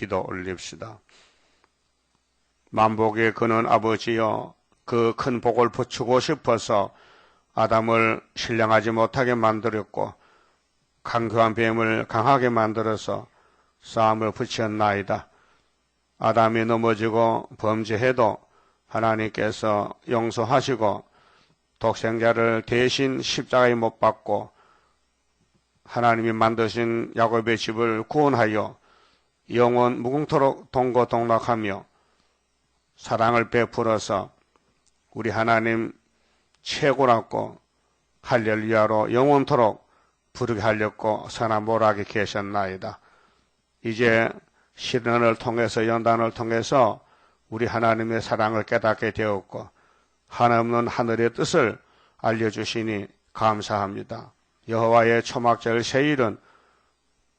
기도 올립시다. 만복의 근원 아버지여, 그 큰 복을 붙이고 싶어서 아담을 신령하지 못하게 만들었고 강교한 뱀을 강하게 만들어서 싸움을 붙였나이다. 아담이 넘어지고 범죄해도 하나님께서 용서하시고 독생자를 대신 십자가에 못 박고 하나님이 만드신 야곱의 집을 구원하여 영원 무궁토록 동고동락하며 사랑을 베풀어서 우리 하나님 최고라고 할렐루야로 영원토록 부르게 하렸고 선함보라하게 계셨나이다. 이제 시련을 통해서 연단을 통해서 우리 하나님의 사랑을 깨닫게 되었고 한없는 하늘의 뜻을 알려주시니 감사합니다. 여호와의 초막절 세일은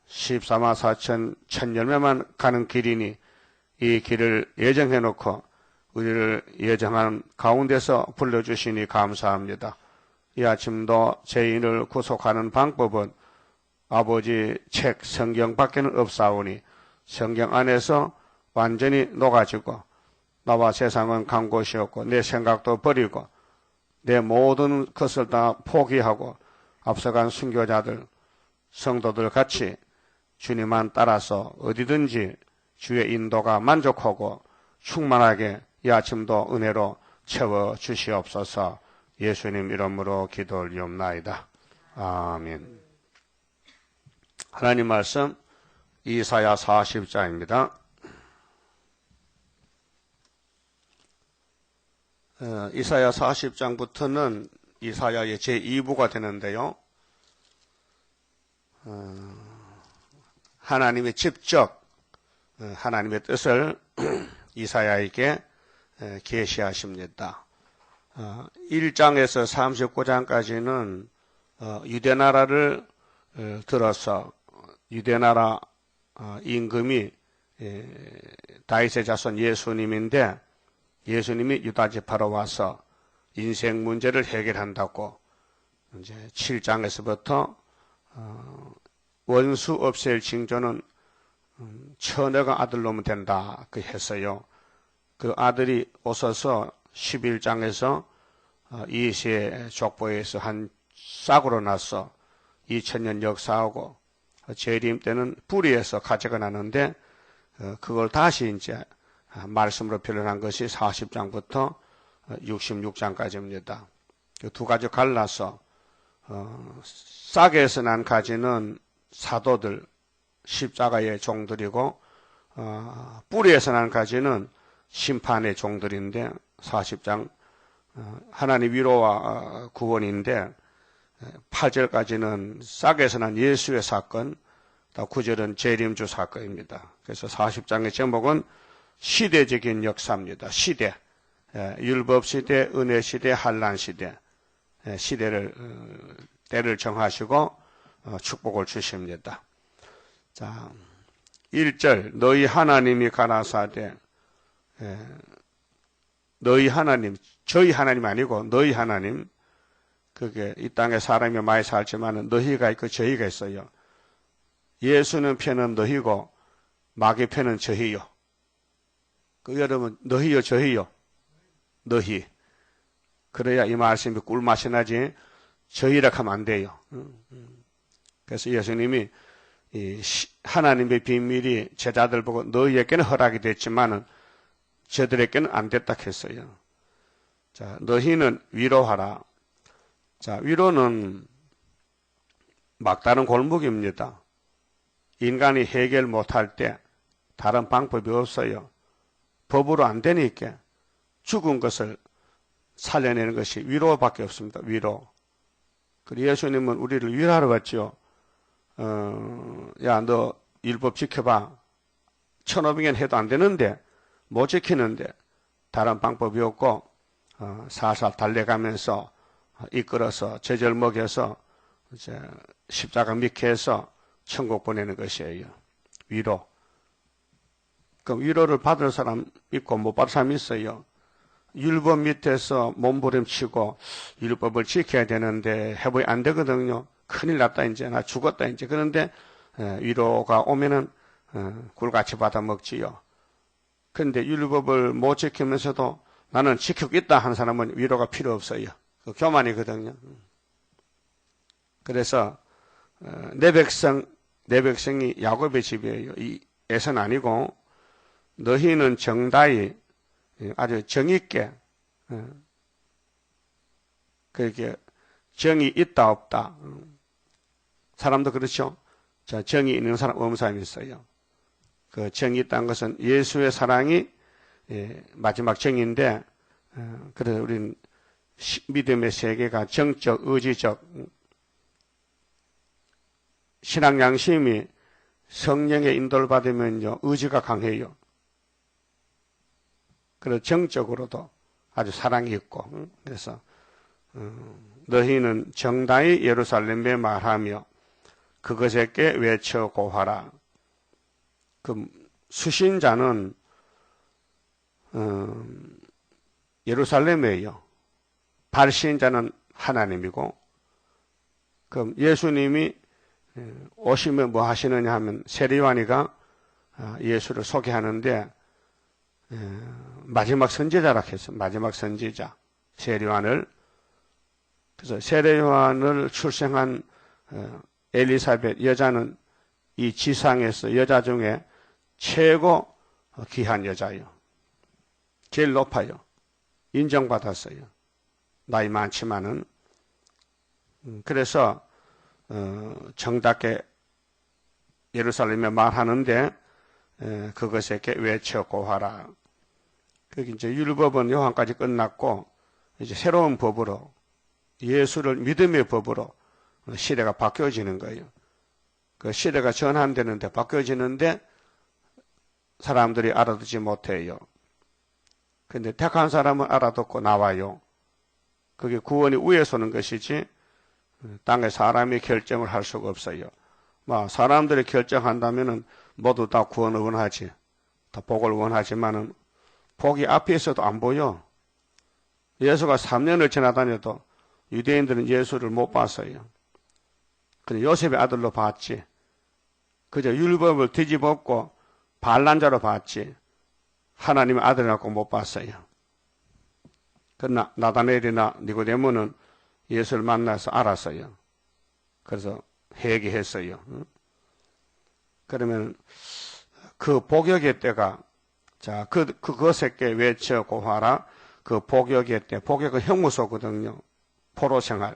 14만 4천 천열매만 가는 길이니 이 길을 예정해놓고 우리를 예정한 가운데서 불러주시니 감사합니다. 이 아침도 죄인을 구속하는 방법은 아버지 책 성경밖에는 없사오니 성경 안에서 완전히 녹아지고 나와 세상은 간 곳이었고 내 생각도 버리고 내 모든 것을 다 포기하고 앞서간 순교자들 성도들 같이 주님만 따라서 어디든지 주의 인도가 만족하고 충만하게 이 아침도 은혜로 채워주시옵소서. 예수님 이름으로 기도 올리옵나이다. 아멘. 하나님 말씀 이사야 40장입니다. 이사야 40장부터는 이사야의 제2부가 되는데요. 하나님의 직접 하나님의 뜻을 이사야에게 계시하십니다. 1장에서 39장까지는 유대나라를 들어서 유대나라 임금이 다윗의 자손 예수님인데 예수님이 유다 지파로 와서 인생 문제를 해결한다고 이제 7장에서부터 원수 없앨 징조는 처녀가 아들 놓으면 된다 그 했어요. 그 아들이 오셔서 11장에서 이세 족보에서 한 싹으로 나서 2000년 역사하고 재림 때는 뿌리에서 가져가 나는데 그걸 다시 이제 말씀으로 표현한 것이 40장부터 66장까지입니다. 그 두 가지 갈라서 싹에서 난 가지는 사도들 십자가의 종들이고 뿌리에서 난 가지는 심판의 종들인데 40장 하나님 위로와 구원인데 8절까지는 싹에서 난 예수의 사건, 9절은 재림주 사건입니다. 그래서 40장의 제목은 시대적인 역사입니다. 시대, 율법시대, 은혜시대, 한란시대, 시대를 때를 정하시고 축복을 주십니다. 자, 1절 너희 하나님이 가라사대 너희 하나님, 저희 하나님 아니고 너희 하나님, 그게 이 땅에 사람이 많이 살지만 너희가 있고 저희가 있어요. 예수는 편은 너희고 마귀 편은 저희요. 그 여러분 너희요 저희요? 너희. 그래야 이 말씀이 꿀맛이 나지 저희라 하면 안 돼요. 그래서 예수님이 이 하나님의 비밀이 제자들 보고 너희에게는 허락이 됐지만은 저들에게는 안 됐다 했어요. 자, 너희는 위로하라. 자, 위로는 막다른 골목입니다. 인간이 해결 못할 때 다른 방법이 없어요. 법으로 안 되니까 죽은 것을 살려내는 것이 위로밖에 없습니다. 위로. 그리고 예수님은 우리를 위로하러 왔죠. 야, 너 율법 지켜봐. 1500년 해도 안 되는데 못 지키는데 다른 방법이 없고 살살 달래가면서 이끌어서 제절 먹여서 이제 십자가 밑에 해서 천국 보내는 것이에요. 위로. 그럼 위로를 받을 사람 있고 못 받을 사람 있어요. 율법 밑에서 몸부림치고 율법을 지켜야 되는데 해보이 안 되거든요. 큰일 났다 이제 나 죽었다 이제. 그런데 위로가 오면은 굴같이 받아 먹지요. 그런데 율법을 못 지키면서도 나는 지키고 있다 하는 사람은 위로가 필요 없어요. 그 교만이거든요. 그래서 내 백성이 야곱의 집이에요. 이 에선 아니고 너희는 정다이 아주 정있게 그렇게 정이 있다 없다. 사람도 그렇죠. 자, 정이 있는 사람 없는 사람이 있어요. 그 정이 있다는 것은 예수의 사랑이 마지막 정인데 그래서 우리는 믿음의 세계가 정적, 의지적 신앙 양심이 성령의 인도를 받으면요 의지가 강해요. 그래서 정적으로도 아주 사랑이 있고 그래서 너희는 정다이 예루살렘에 말하며 그것에게 외쳐 고하라. 그 수신자는 예루살렘이에요. 발신자는 하나님이고 그럼 예수님이 오시면 뭐 하시느냐 하면 세례요한이가 예수를 소개하는데 마지막 선지자라 했어요. 마지막 선지자 세례요한을. 그래서 세례요한을 출생한 엘리사벳 여자는 이 지상에서 여자 중에 최고 귀한 여자예요. 제일 높아요. 인정받았어요. 나이 많지만은. 그래서 정답게 예루살렘에 말하는데 그것에게 외쳐 고하라. 그게 이제 율법은 요한까지 끝났고 이제 새로운 법으로 예수를 믿음의 법으로 시대가 바뀌어지는 거예요. 그 시대가 전환되는데 바뀌어지는데 사람들이 알아듣지 못해요. 근데 택한 사람은 알아듣고 나와요. 그게 구원이 위에서 오는 것이지 땅에 사람이 결정을 할 수가 없어요. 사람들이 결정한다면은 모두 다 구원을 원하지, 다 복을 원하지만은 복이 앞에 있어도 안 보여. 예수가 3년을 지나다녀도 유대인들은 예수를 못 봤어요. 근데 요셉의 아들로 봤지. 그저 율법을 뒤집었고 반란자로 봤지. 하나님의 아들이라고 못 봤어요. 그러나 나다나엘이나 니고데모는 예수를 만나서 알았어요. 그래서 회개했어요. 그러면 그 복역의 때가 자 그것에게 외쳐 고하라. 그 복역의 때, 복역은 형무소거든요. 포로생활.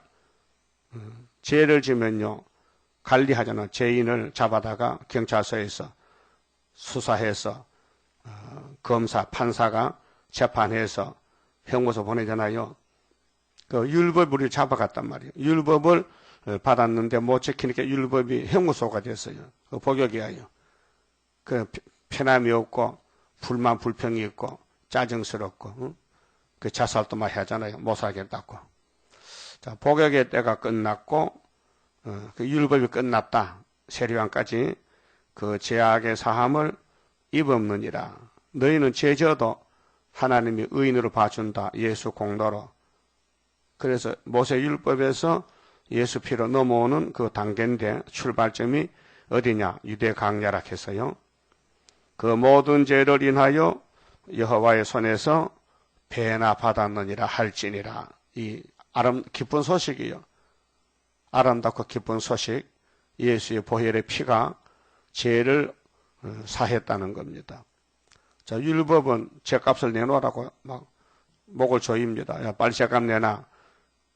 죄를 지면요 관리하잖아. 죄인을 잡아다가 경찰서에서 수사해서 검사, 판사가 재판해서 형무소 보내잖아요. 그 율법을 우리 잡아갔단 말이에요. 율법을 받았는데 못 지키니까 율법이 형무소가 됐어요. 그 복역이에요. 그 편함이 없고 불만 불평이 있고 짜증스럽고 그 자살도 많이 하잖아요. 못 살겠다고. 자, 복역의 때가 끝났고 그 율법이 끝났다. 세례요한까지 그 죄악의 사함을 입었느니라. 너희는 죄져도 하나님이 의인으로 봐준다. 예수 공로로. 그래서 모세 율법에서 예수 피로 넘어오는 그 단계인데 출발점이 어디냐? 유대 강야라 했어요. 그 모든 죄를 인하여 여호와의 손에서 배나 받았느니라 할지니라. 이 기쁜 소식이요. 아름답고 기쁜 소식. 예수의 보혈의 피가 죄를 사했다는 겁니다. 자, 율법은 죄값을 내놓으라고 막 목을 조입니다. 야, 빨리 죄값 내놔.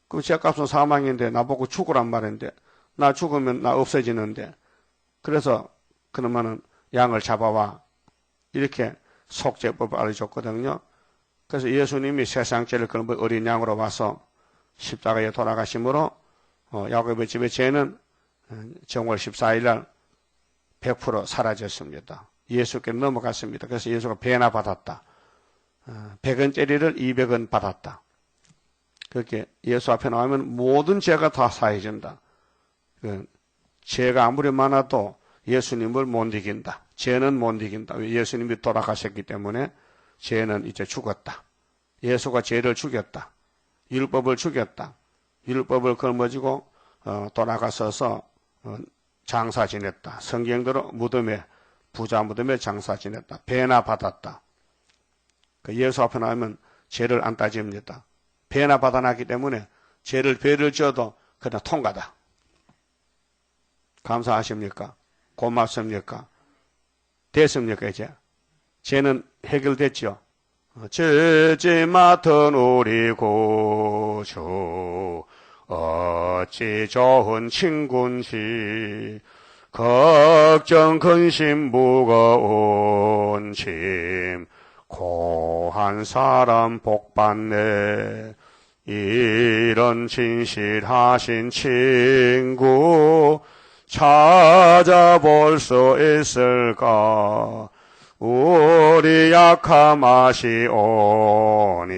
그 죄값은 사망인데 나보고 죽으란 말인데 나 죽으면 나 없어지는데 그래서 그러면은 양을 잡아와 이렇게 속죄법을 알려줬거든요. 그래서 예수님이 세상 죄를 그런 어린 양으로 와서 십자가에 돌아가심으로 야곱의 집의 죄는 정월 14일 날 100% 사라졌습니다. 예수께 넘어갔습니다. 그래서 예수가 배나 받았다. 100원짜리를 200원 받았다. 그렇게 예수 앞에 나오면 모든 죄가 다 사해진다. 죄가 아무리 많아도 예수님을 못 이긴다. 죄는 못 이긴다. 예수님이 돌아가셨기 때문에 죄는 이제 죽었다. 예수가 죄를 죽였다. 율법을 죽였다. 율법을 걸머지고 돌아가서서 장사 지냈다. 성경대로 무덤에 부자 무덤에 장사 지냈다. 배나 받았다. 그 예수 앞에 나오면 죄를 안 따집니다. 배나 받아놨기 때문에 배를 지어도 그냥 통과다. 감사하십니까? 고맙습니까? 됐습니까 이제? 죄는 해결됐죠? 죄지 맡은 우리 구주 어찌 좋은 친군지 걱정 근심 무거운 짐 고한 사람 복받네. 이런 진실하신 친구 찾아볼 수 있을까? 우리 약함 아시오니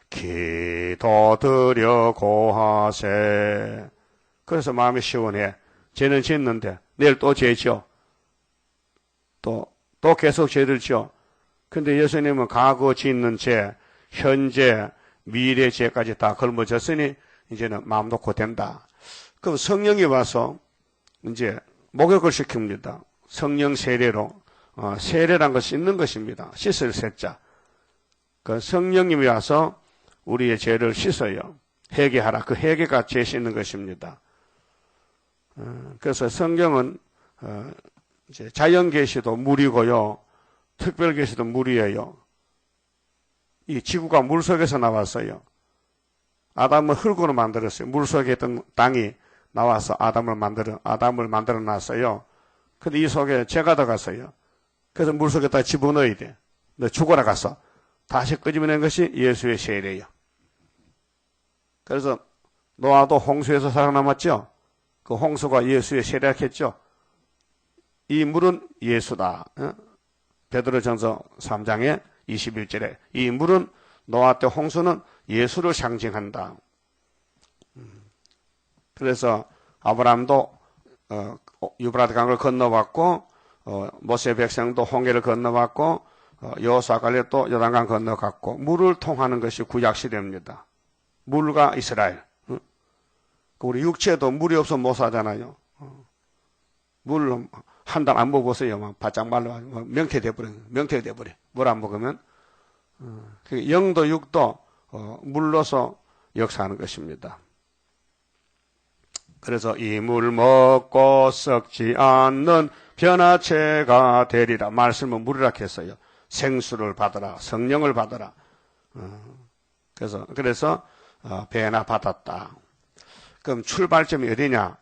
기도드려 고하세. 그래서 마음이 시원해. 죄는 짓는데 내일 또 죄죠. 또 계속 죄를 지어. 근데 예수님은 과거 짓는 죄, 현재, 미래 죄까지 다 걸머졌으니 이제는 마음 놓고 된다. 그럼 성령이 와서 이제 목욕을 시킵니다. 성령 세례로. 세례란 것이 있는 것입니다. 씻을 세자. 그 성령님이 와서 우리의 죄를 씻어요. 회개하라. 그 회개가 죄 씻는 것입니다. 그래서 성경은 이제 자연 계시도 물이고요. 특별 계시도 물이에요. 이 지구가 물 속에서 나왔어요. 아담을 흙으로 만들었어요. 물 속에 있던 땅이 나와서 아담을 만들어 놨어요. 근데 이 속에 죄가 들어갔어요. 그래서 물 속에다 집어넣어야 돼. 너 죽어라 가서 다시 끄집어낸 것이 예수의 세례예요. 그래서 노아도 홍수에서 살아남았죠. 그 홍수가 예수의 세례했죠. 이 물은 예수다. 베드로전서 3장에 21절에 이 물은 노아 때 홍수는 예수를 상징한다. 그래서 아브라함도 유브라데 강을 건너왔고 모세 백성도 홍해를 건너왔고 여호수아 갈렙도 요단강 건너갔고 물을 통하는 것이 구약 시대입니다. 물과 이스라엘. 우리 육체도 물이 없으면 못 사잖아요. 물 한 달 안 먹어보세요. 막 바짝 말라 명태돼 버려. 물 안 먹으면 영도 육도 물로서 역사하는 것입니다. 그래서 이 물 먹고 썩지 않는 변화체가 되리라. 말씀은 물이라 했어요. 생수를 받아라. 성령을 받아라. 그래서 배나 받았다. 그럼 출발점이 어디냐?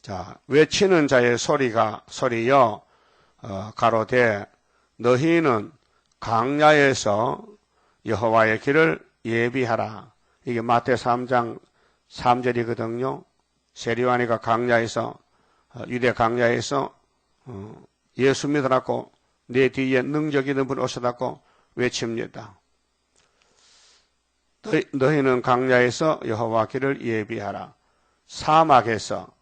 자, 외치는 자의 소리여 가로되 너희는 광야에서 여호와의 길을 예비하라. 이게 마태 3장 3절이거든요. 세리와니가 광야에서 유대 광야에서 예수 믿으라고 내 뒤에 능력 있는 분 오시다고 외칩니다. 너희는 광야에서 여호와 길을 예비하라. 사막에서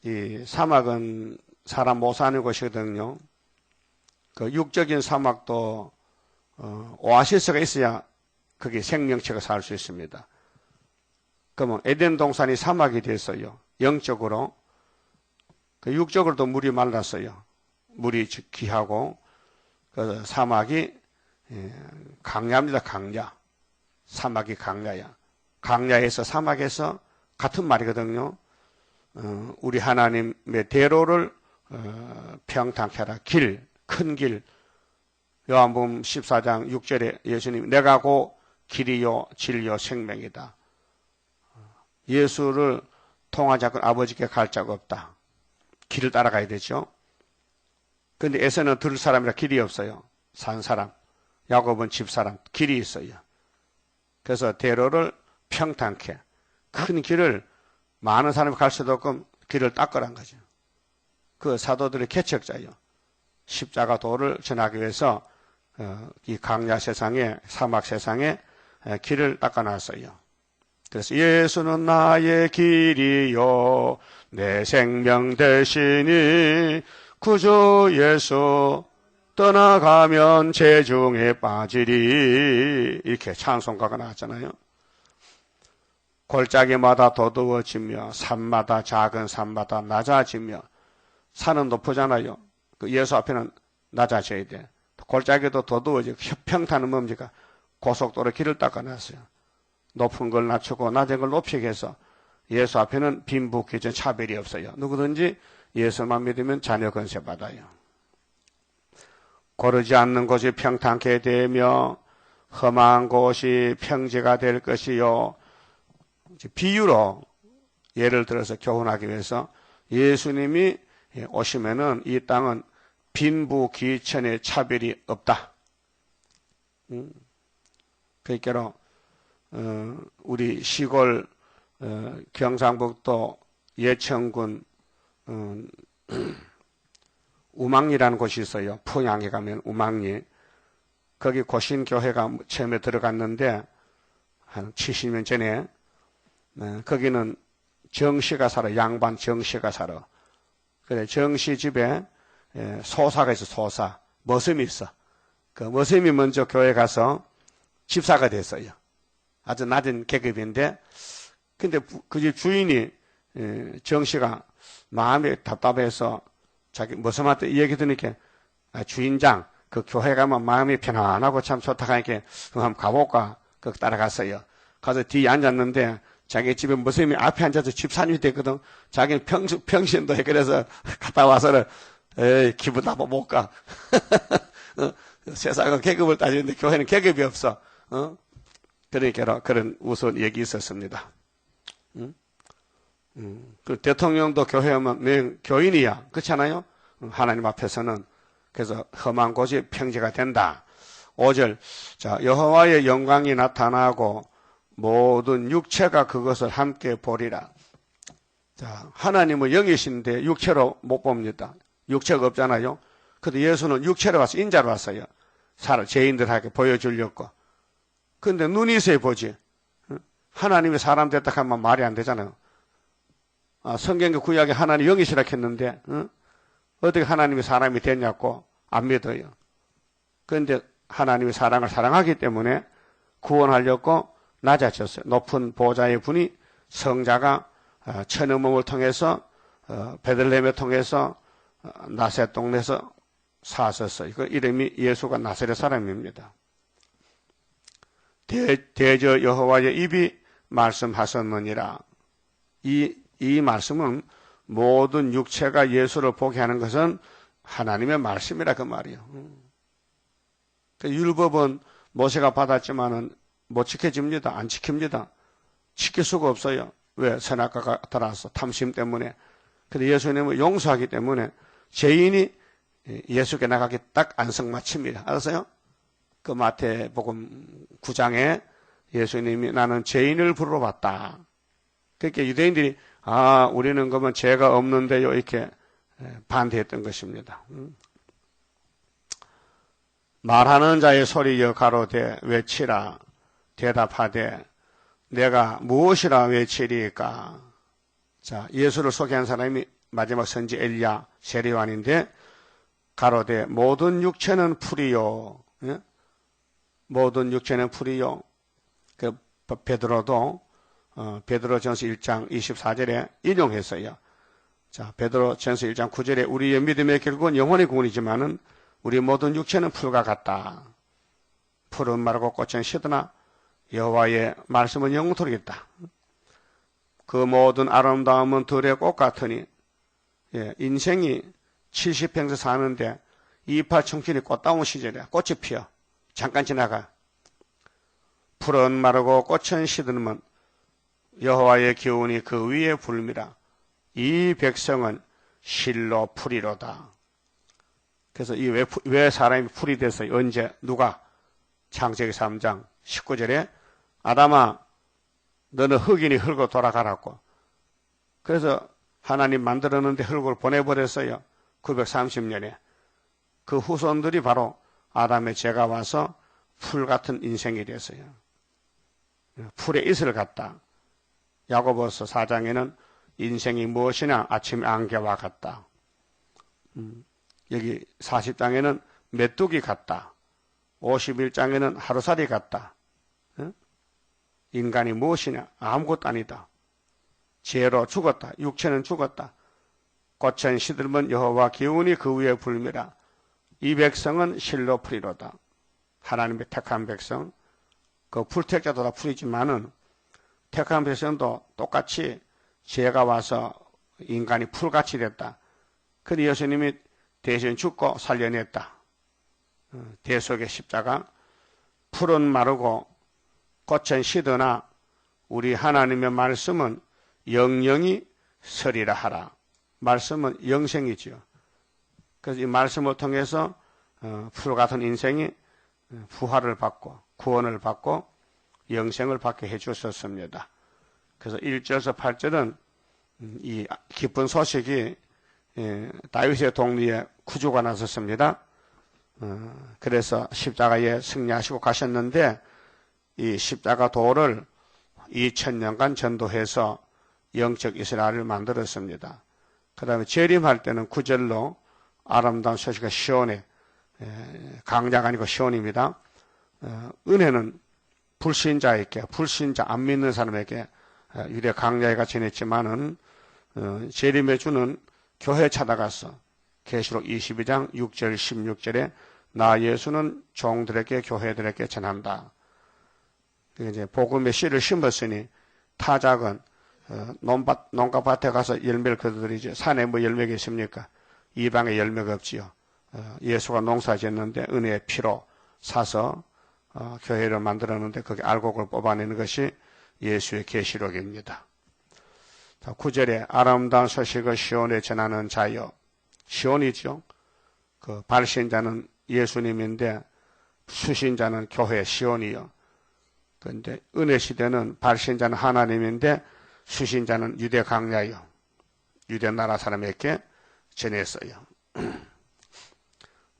이 사막은 사람 못 사는 곳이거든요. 그 육적인 사막도 오아시스가 있어야 거기 생명체가 살 수 있습니다. 그러면 에덴 동산이 사막이 됐어요. 영적으로. 그 육적으로도 물이 말랐어요. 물이 귀하고 그 사막이 강야입니다. 강야. 사막이 강야야. 강야에서 사막에서 같은 말이거든요. 우리 하나님의 대로를 평탄케 하라. 길, 큰 길. 요한복음 14장 6절에 예수님 내가 곧 길이요 진리요 생명이다. 예수를 통하지 않고 아버지께 갈 자가 없다. 길을 따라가야 되죠. 그런데 에서는 들을 사람이라 길이 없어요. 산 사람. 야곱은 집 사람. 길이 있어요. 그래서 대로를 평탄케 큰 길을 많은 사람이 갈 수도 없고 길을 닦으란 거죠. 그 사도들의 개척자예요. 십자가 도를 전하기 위해서 이 강야 세상에 사막 세상에 길을 닦아놨어요. 그래서 예수는 나의 길이요 내 생명 되시니 구주 예수 떠나가면 재중에 빠지리 이렇게 찬송가가 나왔잖아요. 골짜기마다 도두어지며 산마다 작은 산마다 낮아지며 산은 높으잖아요. 그 예수 앞에는 낮아져야 돼. 골짜기도 더더워지고 평탄은 뭡니까? 고속도로 길을 닦아놨어요. 높은 걸 낮추고 낮은 걸 높이게 해서 예수 앞에는 빈부귀천 차별이 없어요. 누구든지 예수만 믿으면 자녀 권세 받아요. 고르지 않는 곳이 평탄케 되며 험한 곳이 평지가 될 것이요. 비유로 예를 들어서 교훈하기 위해서 예수님이 오시면은 이 땅은 빈부귀천의 차별이 없다. 그러니까 우리 시골 경상북도 예천군 우망리라는 곳이 있어요. 포항에 가면 우망리. 거기 고신교회가 처음에 들어갔는데 한 70년 전에 거기는 정씨가 살아. 양반 정씨가 살아. 그래 정씨 집에 소사가 있어. 소사. 머슴이 있어. 그 머슴이 먼저 교회 가서 집사가 됐어요. 아주 낮은 계급인데 근데 그 집 주인이 정씨가 마음이 답답해서 자기 머슴한테 얘기 들으니까 주인장 그 교회 가면 마음이 편안하고 참 좋다 하니까 한번 가볼까 그 따라갔어요. 가서 뒤에 앉았는데 자기 집에 머슴이 앞에 앉아서 집사님이 됐거든. 자기는 평신도 해. 그래서 갔다 와서는 에이 기분 나빠 못 가. 세상은 계급을 따지는데 교회는 계급이 없어. 그러니까 그런 우스운 얘기 있었습니다. 그 대통령도 교회 오면 교인이야. 그렇잖아요? 하나님 앞에서는. 그래서 험한 곳이 평지가 된다. 5절. 자, 여호와의 영광이 나타나고 모든 육체가 그것을 함께 보리라. 자, 하나님은 영이신데 육체로 못 봅니다. 육체가 없잖아요. 근데 예수는 육체로 와서 인자로 왔어요. 죄인들에게 보여주려고. 근데 눈이 있어야 보지. 하나님이 사람 됐다 하면 말이 안 되잖아요. 성경의 구약에 하나님 영이시라 했는데 어떻게 하나님이 사람이 됐냐고 안 믿어요. 그런데 하나님이 사람을 사랑하기 때문에 구원하려고 낮아졌어요. 높은 보좌의 분이 성자가 천의 몸을 통해서 베들레헴을 통해서 나사렛 동네에서 사셨어요. 그 이름이 예수가 나사렛 사람입니다. 대저 여호와의 입이 말씀하셨느니라. 이 말씀은 모든 육체가 예수를 보게 하는 것은 하나님의 말씀이라 그 말이에요. 그 율법은 모세가 받았지만은 못 지켜집니다. 안 지킵니다. 지킬 수가 없어요. 왜? 선악과가 들어와서 탐심 때문에. 근데 예수님은 용서하기 때문에 죄인이 예수께 나가기 딱 안성맞춤이다. 알았어요? 그 마태복음 9장에 예수님이 나는 죄인을 부르러 왔다. 그러니까 유대인들이 우리는 그러면 죄가 없는데요 이렇게 반대했던 것입니다. 말하는 자의 소리여 가로되 외치라. 대답하되 내가 무엇이라 외치리까. 자, 예수를 소개한 사람이 마지막 선지 엘리야 세례요한인데 가로되 모든 육체는 풀이요. 예? 모든 육체는 풀이요. 그 베드로도 베드로전서 1장 24절에 인용했어요. 자, 베드로전서 1장 9절에 우리의 믿음의 결국은 영혼의 구원이지만은 우리 모든 육체는 풀과 같다. 풀은 마르고 꽃은 시드나 여호와의 말씀은 영토리겠다. 그 모든 아름다움은 들의 꽃 같으니 인생이 70평생 사는데 이파청춘이 꽃다운 시절이야. 꽃이 피어. 잠깐 지나가. 풀은 마르고 꽃은 시드는 여호와의 기운이 그 위에 불미라. 이 백성은 실로 풀이로다. 그래서 이 왜 사람이 풀이 됐어요? 언제? 누가? 창세기 3장 19절에 아담아 너는 흙이니 흙으로 돌아가라고. 그래서 하나님 만들었는데 흙을 보내버렸어요. 930년에. 그 후손들이 바로 아담의 죄가 와서 풀 같은 인생이 됐어요. 풀의 이슬 같다. 야고보서 4장에는 인생이 무엇이냐? 아침 안개와 같다. 여기 40장에는 메뚜기 같다. 51장에는 하루살이 같다. 인간이 무엇이냐? 아무것도 아니다. 죄로 죽었다. 육체는 죽었다. 꽃은 시들면 여호와 기운이 그 위에 불미라. 이 백성은 실로 풀이로다. 하나님의 택한 백성, 그 풀택자도 다 풀이지만은 택한 백성도 똑같이 죄가 와서 인간이 풀같이 됐다. 근데 예수님이 대신 죽고 살려냈다. 대속의 십자가. 풀은 마르고 꽃은 시드나 우리 하나님의 말씀은 영영이 서리라 하라. 말씀은 영생이지요. 그래서 이 말씀을 통해서 풀 같은 인생이 부활을 받고 구원을 받고 영생을 받게 해주셨습니다. 그래서 1절에서 8절은 이 기쁜 소식이 다윗의 동리에 구주가 나섰습니다. 그래서 십자가에 승리하시고 가셨는데 이 십자가 도를 2000년간 전도해서 영적 이스라엘을 만들었습니다. 그 다음에 재림할 때는 9절로 아름다운 소식이 시온에, 강자가 아니고 시온입니다. 은혜는 불신자에게, 불신자 안 믿는 사람에게 유대 강자가 지냈지만은 재림해 주는 교회 찾아가서 계시록 22장 6절 16절에 나 예수는 종들에게 교회들에게 전한다. 이제 복음의 씨를 심었으니 타작은 농가밭에 가서 열매를 거두들이죠. 산에 뭐 열매가 있습니까? 이방에 열매가 없지요. 예수가 농사 짓는데 은혜의 피로 사서 교회를 만들었는데 거기 알곡을 뽑아내는 것이 예수의 계시록입니다. 9절에 아름다운 소식을 시온에 전하는 자여. 시온이죠. 그 발신자는 예수님인데 수신자는 교회 시온이요. 그런데 은혜 시대는 발신자는 하나님인데 수신자는 유대 강자요. 유대 나라 사람에게 전했어요.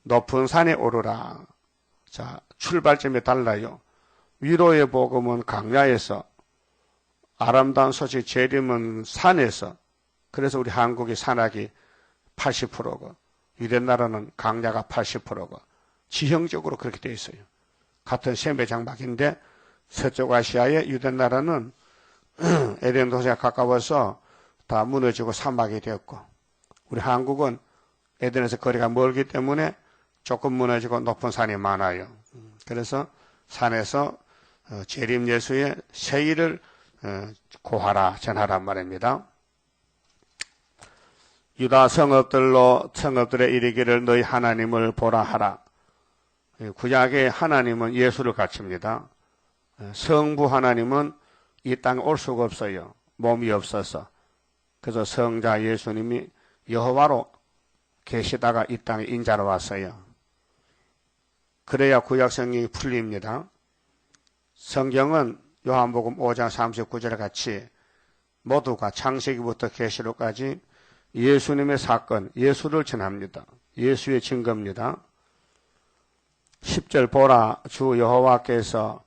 높은 산에 오르라. 자, 출발점이 달라요. 위로의 복음은 강야에서, 아름다운 소식 재림은 산에서. 그래서 우리 한국의 산악이 80%고 유대 나라는 강야가 80%고 지형적으로 그렇게 되어 있어요. 같은 셈의 장막인데 서쪽 아시아의 유대 나라는 에덴 도시에 가까워서 다 무너지고 사막이 되었고 우리 한국은 에덴에서 거리가 멀기 때문에 조금 무너지고 높은 산이 많아요. 그래서 산에서 재림 예수의 세일을 고하라 전하란 말입니다. 유다 성읍들에 이르기를 너희 하나님을 보라 하라. 구약의 하나님은 예수를 갖춥니다. 성부 하나님은 이 땅에 올 수가 없어요. 몸이 없어서. 그래서 성자 예수님이 여호와로 계시다가 이 땅에 인자로 왔어요. 그래야 구약 성경이 풀립니다. 성경은 요한복음 5장 39절에 같이 모두가 창세기부터 계시록까지 예수님의 사건, 예수를 전합니다. 예수의 증거입니다. 10절 보라 주 여호와께서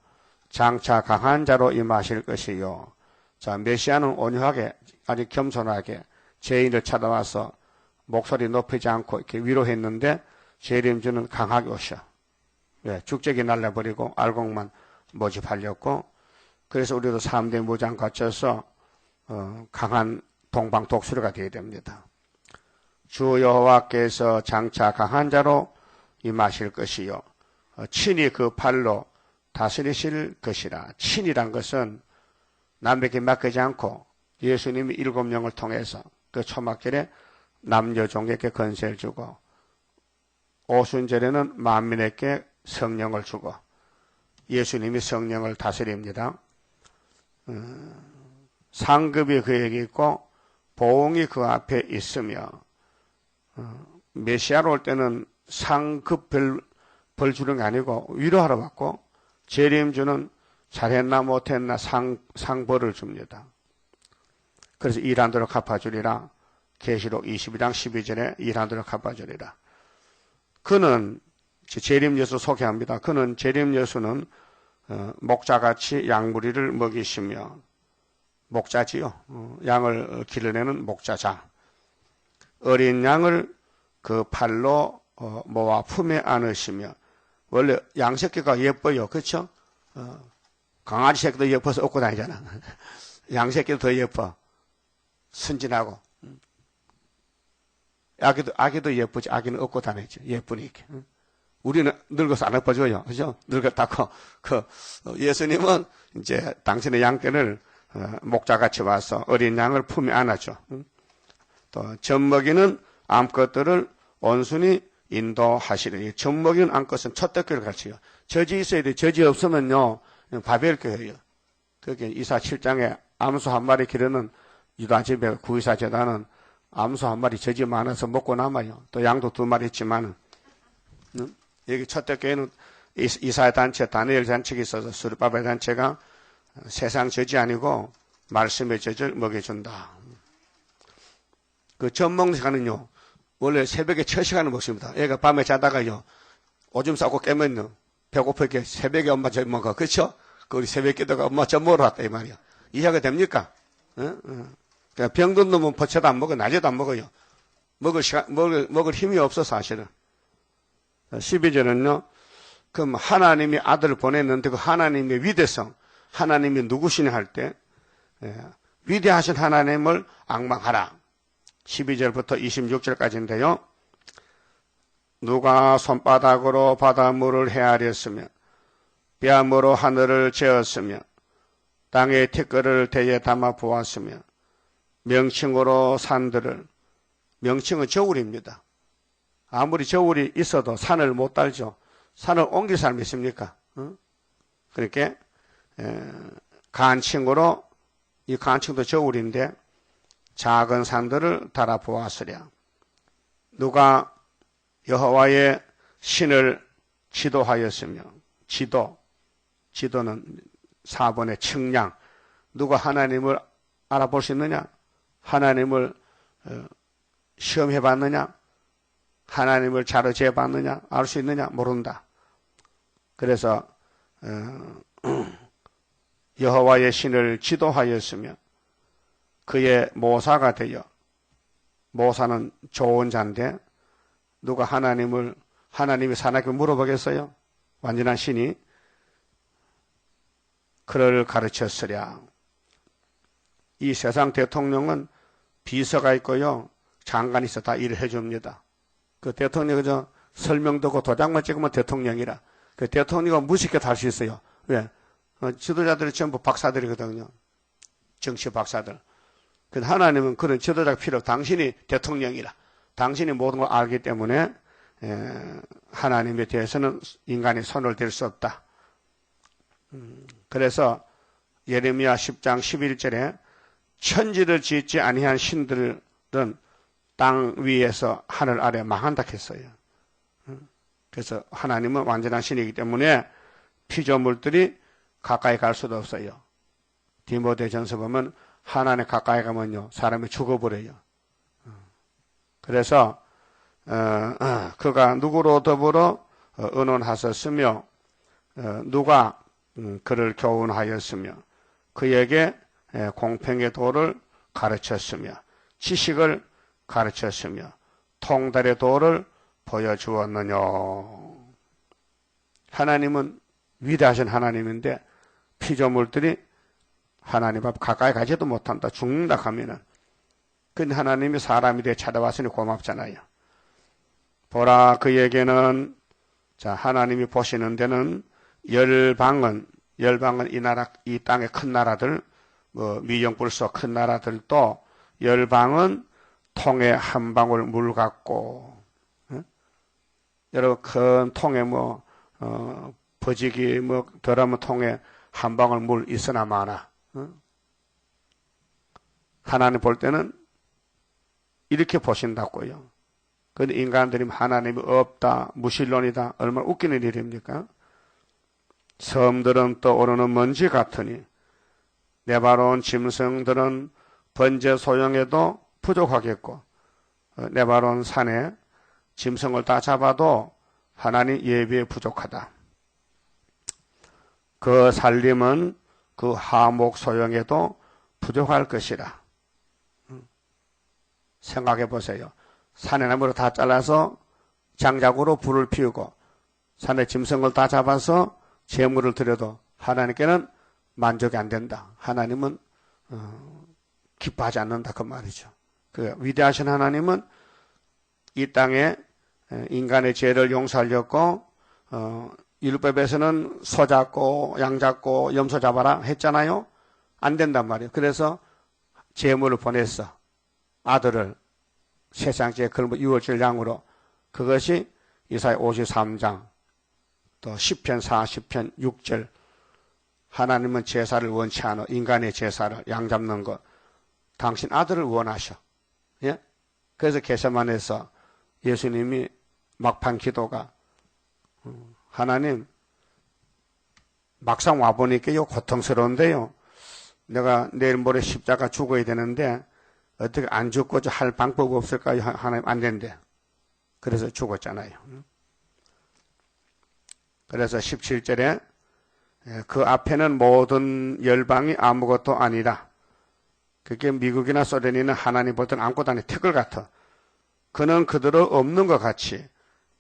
장차 강한 자로 임하실 것이요. 자, 메시아는 온유하게 아주 겸손하게 죄인을 찾아와서 목소리 높이지 않고 이렇게 위로했는데 재림주는 강하게 오셔. 왜? 죽적이 날려버리고 알곡만 모집하려고. 그래서 우리도 3대 무장 갖춰서 강한 동방 독수리가 되어야 됩니다. 주 여호와께서 장차 강한 자로 임하실 것이요. 친히 그 팔로 다스리실 것이라. 친이란 것은 남에게 맡기지 않고 예수님이 7명을 통해서 그 초막절에 남녀종에게 권세를 주고 오순절에는 만민에게 성령을 주고 예수님이 성령을 다스립니다. 상급이 그에게 있고 보응이 그 앞에 있으며 메시아로 올 때는 상급 벌 주는 게 아니고 위로하러 왔고 재림주는 잘했나 못했나 상벌을 줍니다. 그래서 일한 대로 갚아주리라. 계시록 22장 12절에 일한 대로 갚아주리라. 그는 재림 예수 소개합니다. 그는 재림 예수는 목자같이 양무리를 먹이시며 목자지요. 양을 길러내는 목자자. 어린 양을 그 팔로 모아 품에 안으시며 원래 양 새끼가 예뻐요. 그렇죠? 강아지 새끼도 예뻐서 업고 다니잖아. 양 새끼도 더 예뻐. 순진하고. 아기도 예쁘지. 아기는 업고 다니죠. 예쁘니까. 우리는 늙어서 안 예뻐져요. 그죠? 늙었다고. 예수님은 이제 당신의 양떼를 목자같이 와서 어린 양을 품에 안아줘. 또 젖먹이는 암것들을 온순히 인도하시리니. 젖먹이는 암것은 첫 떡기를 가르쳐요. 젖이 있어야 돼. 젖이 없으면요 바벨교예요. 그게 이사 7장에 암소 한 마리 기르는 유다집에 구이사 제단은 암소 한 마리 젖이 많아서 먹고 남아요. 또 양도 2마리 있지만은 여기 첫 떡교회는 이사의 단체 다니엘 단체가 있어서 스룹바벨 단체가 세상 젖이 아니고 말씀의 젖을 먹여준다. 그 젖 먹는 시간은요 원래 새벽에 첫 시간을 먹습니다. 애가 밤에 자다가요 오줌 싸고 깨면요 배고프게 새벽에 엄마 젖 먹어. 그렇죠? 우리 새벽에 깨다가 엄마 젖 먹으러 왔다 이 말이야. 이해가 됩니까? 그러니까 병든 놈은 버쳐도 안 먹어. 낮에도 안 먹어요. 먹을 힘이 없어 사실은. 12절은요. 그럼 하나님이 아들을 보냈는데 그 하나님의 위대성, 하나님이 누구시냐 할 때 위대하신 하나님을 앙망하라. 12절부터 26절까지인데요. 누가 손바닥으로 바닷물을 헤아렸으며 뺨으로 하늘을 재었으며 땅에 티끌을 대에 담아 보았으며 명칭으로 산들을, 명칭은 저울입니다. 아무리 저울이 있어도 산을 못 달죠. 산을 옮길 사람이 있습니까? 그러니까 간칭으로, 이 간칭도 저울인데 작은 산들을 달아보았으랴. 누가 여호와의 신을 지도하였으며, 지도는 4번의 측량. 누가 하나님을 알아볼 수 있느냐? 하나님을 시험해 봤느냐? 하나님을 자르재 봤느냐? 알 수 있느냐? 모른다. 그래서 여호와의 신을 지도하였으며 그의 모사가 되어, 모사는 좋은 자인데 누가 하나님이 사나이를 물어보겠어요? 완전한 신이 그를 가르쳤으랴. 이 세상 대통령은 비서가 있고요, 장관이 있어 다 일을 해줍니다. 그 대통령이 설명도고 도장만 찍으면 대통령이라. 그 대통령은 무식해 다 할 수 있어요. 왜? 지도자들이 전부 박사들이거든요. 정치 박사들. 근데 하나님은 그런 지도자가 필요 없고 당신이 대통령이라. 당신이 모든 걸 알기 때문에 하나님에 대해서는 인간이 손을 댈 수 없다. 그래서 예레미야 10장 11절에 천지를 짓지 아니한 신들은 땅 위에서 하늘 아래 망한다 했어요. 그래서 하나님은 완전한 신이기 때문에 피조물들이 가까이 갈 수도 없어요. 디모데전서 보면 하나님 가까이 가면요 사람이 죽어버려요. 그래서 그가 누구로 더불어 의논하셨으며 누가 그를 교훈하였으며 그에게 공평의 도를 가르쳤으며 지식을 가르쳤으며 통달의 도를 보여주었느냐. 하나님은 위대하신 하나님인데 피조물들이 하나님 앞 가까이 가지도 못한다. 죽는다 하면은. 근데 하나님이 사람이 되어 찾아왔으니 고맙잖아요. 보라 그에게는, 자, 하나님이 보시는 데는 열방은 이 땅의 큰 나라들, 미영불소 큰 나라들도 열방은 통에 한 방울 물 같고, 여러분 큰 통에 버지기 덜하면 통에 한 방울 물 있으나 마나. 하나님 볼 때는 이렇게 보신다고요. 근데 인간들이 하나님이 없다, 무신론이다, 얼마나 웃기는 일입니까? 섬들은 떠오르는 먼지 같으니 네바론 짐승들은 번제 소용에도 부족하겠고, 네바론 산에 짐승을 다 잡아도 하나님 예비에 부족하다. 그 살림은 그 하목 소용에도 부족할 것이라. 생각해 보세요. 산의 나무를 다 잘라서 장작으로 불을 피우고 산의 짐승을 다 잡아서 제물을 드려도 하나님께는 만족이 안 된다. 하나님은 기뻐하지 않는다 그 말이죠. 그 위대하신 하나님은 이 땅에 인간의 죄를 용서하려고 율법에서는 소 잡고 양 잡고 염소 잡아라 했잖아요. 안 된단 말이에요. 그래서 제물을 보냈어. 아들을 세상죄 걸고 유월절 양으로. 그것이 이사야 53장 또 시편 40편 6절 하나님은 제사를 원치 않아. 인간의 제사를 양 잡는 것. 당신 아들을 원하셔. 예? 그래서 게세마네에서 예수님이 막판 기도가 하나님 막상 와보니까요 고통스러운데요. 내가 내일 모레 십자가 죽어야 되는데 어떻게 안 죽고자 할 방법 없을까요? 하나님 안 된대. 그래서 죽었잖아요. 그래서 17절에 그 앞에는 모든 열방이 아무것도 아니라 그게 미국이나 소련이는 하나님 볼 때는 아무것도 아닌 태글 같아. 그는 그들을 없는 것 같이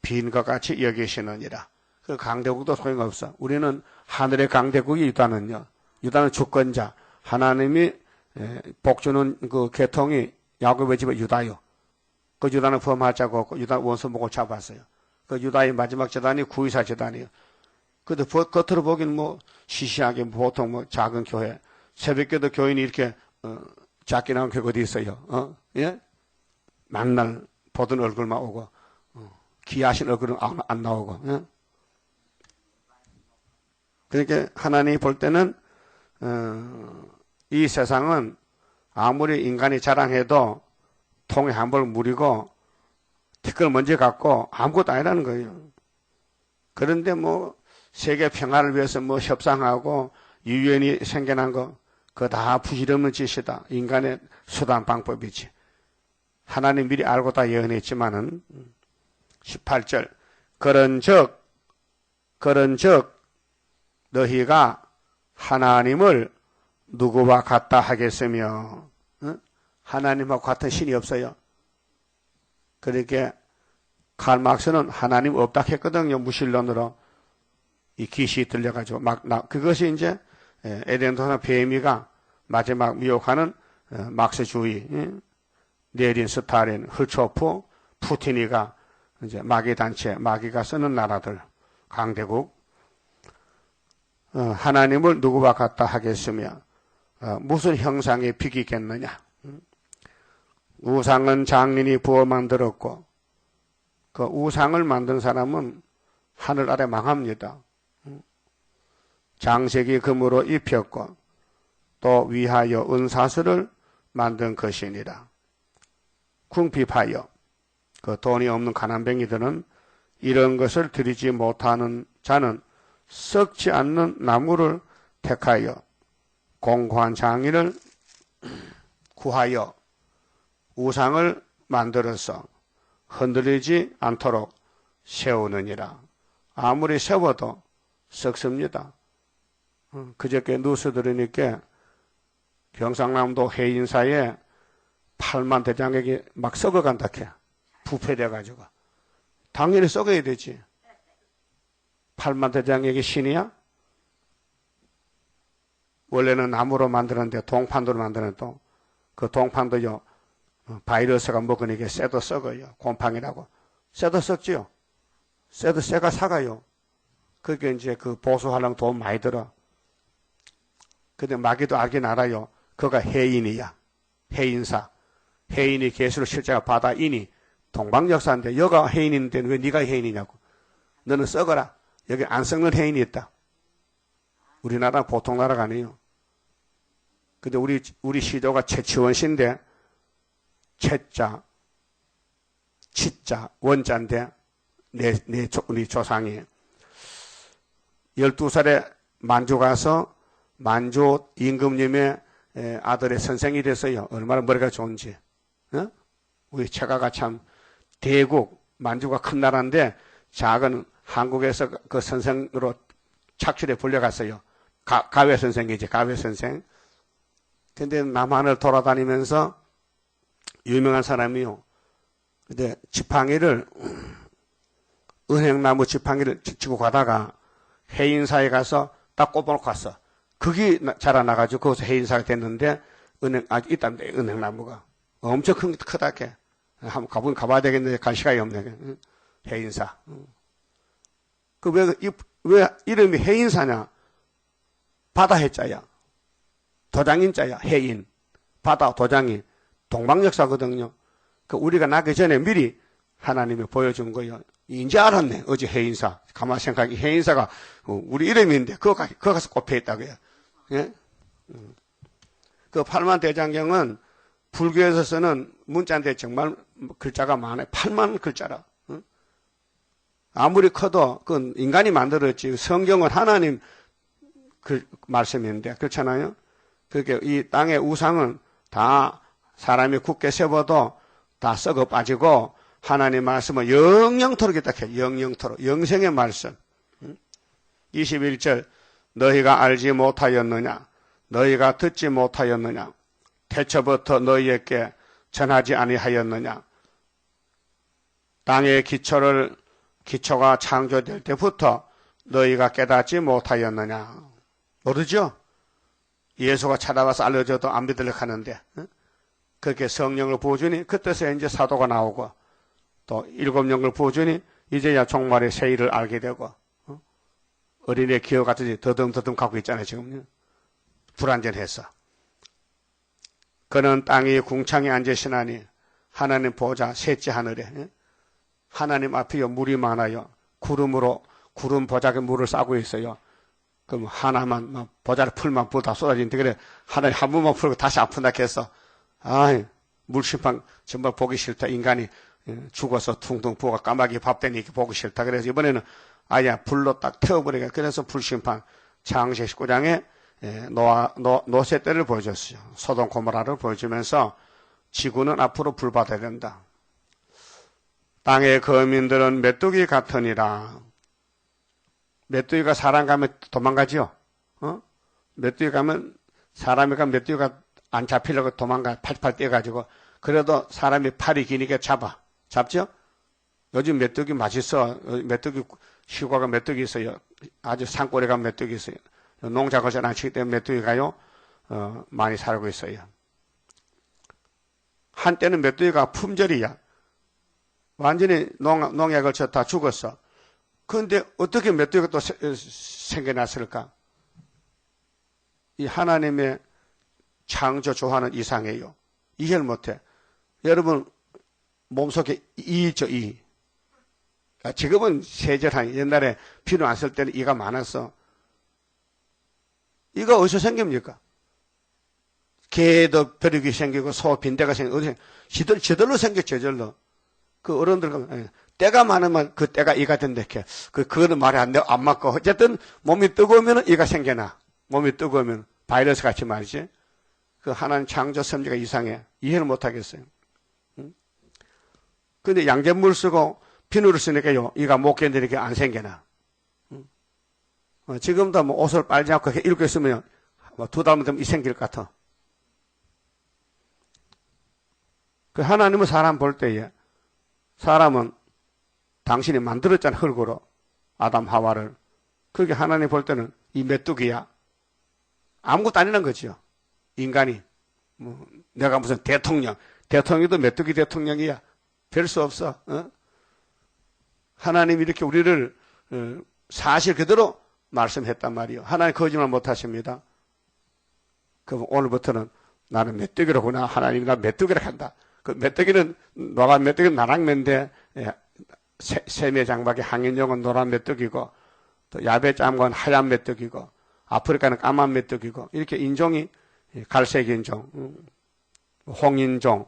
빈 것 같이 여기시느니라. 그 강대국도 소용없어. 우리는 하늘의 강대국이 유다는요. 유다는 주권자. 하나님이 복 주는 그 계통이 야곱의 집에 유다요. 그 유다는 범하자고 없고 유다 원수 목을 잡았어요. 그 유다의 마지막 재단이 구이사 재단이에요. 근데 겉으로 보기는 뭐 시시하게 보통 뭐 작은 교회 새벽에도 교인이 이렇게 작게 나온 교회 어디 있어요? 예? 만날 보던 얼굴만 오고 귀하신 얼굴은 안 나오고. 예? 그러니까 하나님이 볼 때는 이 세상은 아무리 인간이 자랑해도 통에 한 벌 무리고 티끌 먼저 갖고 아무것도 아니라는 거예요. 그런데 뭐 세계 평화를 위해서 뭐 협상하고 유엔이 생겨난 거 그거 다 부질없는 짓이다. 인간의 수단 방법이지. 하나님 미리 알고 다 예언했지만은 18절 그런즉 너희가 하나님을 누구와 같다 하겠으며 하나님과 같은 신이 없어요. 그러니까 칼 막스는 하나님 없다 했거든요. 무신론으로 이 기시 들려가지고 그것이 이제 에덴동산 뱀이가 마지막 미혹하는 막스주의 레닌, 스탈린, 흐초프, 푸틴이가 이제 마귀 단체, 마귀가 쓰는 나라들 강대국 하나님을 누구와 같다 하겠으며 무슨 형상에 비기겠느냐. 우상은 장인이 부어 만들었고 그 우상을 만든 사람은 하늘 아래 망합니다. 장색이 금으로 입혔고 또 위하여 은사슬을 만든 것이니라. 궁핍하여 그 돈이 없는 가난뱅이들은 이런 것을 드리지 못하는 자는 썩지 않는 나무를 택하여 공고한 장인을 구하여 우상을 만들어서 흔들리지 않도록 세우느니라. 아무리 세워도 썩습니다. 그저께 뉴스 들으니까 경상남도 해인사에 8만 대장액이 막 썩어간다 해. 부패돼가지고. 당연히 썩어야 되지. 8만 대장액이 신이야? 원래는 나무로 만드는데 동판도로 만드는 또 그 동판도요 바이러스가 먹으니까 쇠도 썩어요. 곰팡이라고. 쇠도 썩지요. 쇠도 쇠가 사가요. 그게 이제 그 보수하려면 돈 많이 들어. 근데 마귀도 알긴 알아요. 그가 해인이야. 해인사. 해인이 개수로 실제가 바다인이 동방역사인데 여가 해인인데 왜 네가 해인이냐고. 너는 썩어라. 여기 안 썩는 해인이 있다. 우리나라는 보통 나라가 아니에요. 근데 우리 시조가 최치원시인데 채자, 치자, 원자인데 우리 조상이 12살에 만주 가서 만주 임금님의 아들의 선생이 됐어요. 얼마나 머리가 좋은지. 우리 최가가 참 대국, 만주가 큰 나라인데 작은 한국에서 그 선생으로 착출해 불려갔어요. 가외 선생이지, 가외 선생. 근데 남한을 돌아다니면서 유명한 사람이요. 근데 지팡이를, 은행나무 지팡이를 지고 가다가 해인사에 가서 딱 꼽아놓고 갔어. 그게 자라나가지고 거기서 해인사가 됐는데, 아직 있답니다. 은행나무가. 엄청 크다, 게. 한번 가봐야 되겠는데 갈 시간이 없네. 해인사. 왜 이름이 해인사냐? 바다 해자야. 도장인자야. 해인. 바다 도장인. 동방역사거든요. 우리가 나기 전에 미리 하나님이 보여준 거예요. 이제 알았네. 어제 해인사. 가만히 생각하기 해인사가 우리 이름인데 그거 가서 꼽혀 있다고요. 예? 그 팔만 대장경은 불교에서 쓰는 문자인데 정말 글자가 많아요. 8만 글자라. 아무리 커도 그건 인간이 만들었지. 성경은 하나님 그 말씀인데 그렇잖아요. 그렇게 이 땅의 우상은 다 사람이 굳게 세워도 다 썩어 빠지고 하나님 말씀은 영영토록 있다 해요. 영영토록. 영생의 말씀. 21절 너희가 알지 못하였느냐? 너희가 듣지 못하였느냐? 태초부터 너희에게 전하지 아니하였느냐? 땅의 기초가 창조될 때부터 너희가 깨닫지 못하였느냐? 모르죠? 예수가 찾아와서 알려줘도 안 믿으려고 하는데 그렇게 성령을 부어주니 그때서 이제 사도가 나오고 또 7영을 부어주니 이제야 종말의 세일을 알게 되고 어린애 기어 같이 더듬더듬 가고 있잖아요. 지금 불완전해서. 그는 땅이 궁창에 앉으시나니 하나님 보좌 셋째 하늘에 하나님 앞에 물이 많아요. 구름 보좌에 물을 싸고 있어요. 그럼 하나만 보좌를 풀만 부다 쏟아지는데 그래 하나님 한 번만 풀고 다시 아픈다 해서 물심판 정말 보기 싫다. 인간이 죽어서 퉁퉁 부어가 까마귀 밥 되니 보기 싫다. 그래서 이번에는 아예 불로 딱 태워버리게. 그래서 불심판 창세 19장에 노세 때를 보여줬어요. 소돔 고모라를 보여주면서 지구는 앞으로 불받아야 된다. 땅의 거민들은 메뚜기 같으니라. 메뚜기가 사람 가면 도망가죠. 메뚜기 가면 사람이 가면 메뚜기가 안 잡히려고 도망가 팔팔 뛰어가지고 그래도 사람이 팔이 기니까 잡죠? 요즘 메뚜기 맛있어. 메뚜기 시골가 메뚜기 있어요. 아주 산골에 가면 메뚜기 있어요. 농작을 잘 안 치기 때문에 메뚜기가요 많이 살고 있어요. 한때는 메뚜기가 품절이야. 완전히 농약을 쳤다 죽었어. 그런데 어떻게 메뚜기가 또 생겨났을까? 이 하나님의 창조 조화는 이상해요. 이해를 못해. 여러분 몸속에 이 있죠, 이. 지금은 세절하니 옛날에 피를 안 쓸 때는 이가 많았어. 이가 어디서 생깁니까? 개도 벼룩이 생기고 소 빈대가 생기고 어디서 저절로 생겨 저절로. 그 어른들 때가 많으면 그 때가 이가 된다 이렇게. 그거는 말이 안 맞고 어쨌든 몸이 뜨거우면 이가 생겨나. 몸이 뜨거우면 바이러스 같이 말이지. 그 하나님 창조 섭리가 이상해. 이해를 못 하겠어요. 근데 양잿물 쓰고 비누를 쓰니까요, 이가 못 견디니까 안 생겨나. 지금도 뭐 옷을 빨지 않고 이렇게 쓰면 뭐 2달만 되면 이 생길 것 같아. 그 하나님은 사람 볼 때에 사람은 당신이 만들었잖아, 흙으로. 아담 하와를. 그게 하나님 볼 때는 이 메뚜기야. 아무것도 아니란 거죠. 인간이. 내가 무슨 대통령도 메뚜기 대통령이야. 별 수 없어. 하나님이 이렇게 우리를 사실 그대로 말씀했단 말이에요. 하나님 거짓말 못 하십니다. 그럼 오늘부터는 나는 메뚜기로구나. 하나님이 나 메뚜기라 한다. 그 메뚜기는 노란 메뚜기는 나랑맨데 세매장박의 항인종은 노란 메뚜기고 또 야배짬건 하얀 메뚜기고 아프리카는 까만 메뚜기고 이렇게 인종이 갈색인종, 홍인종,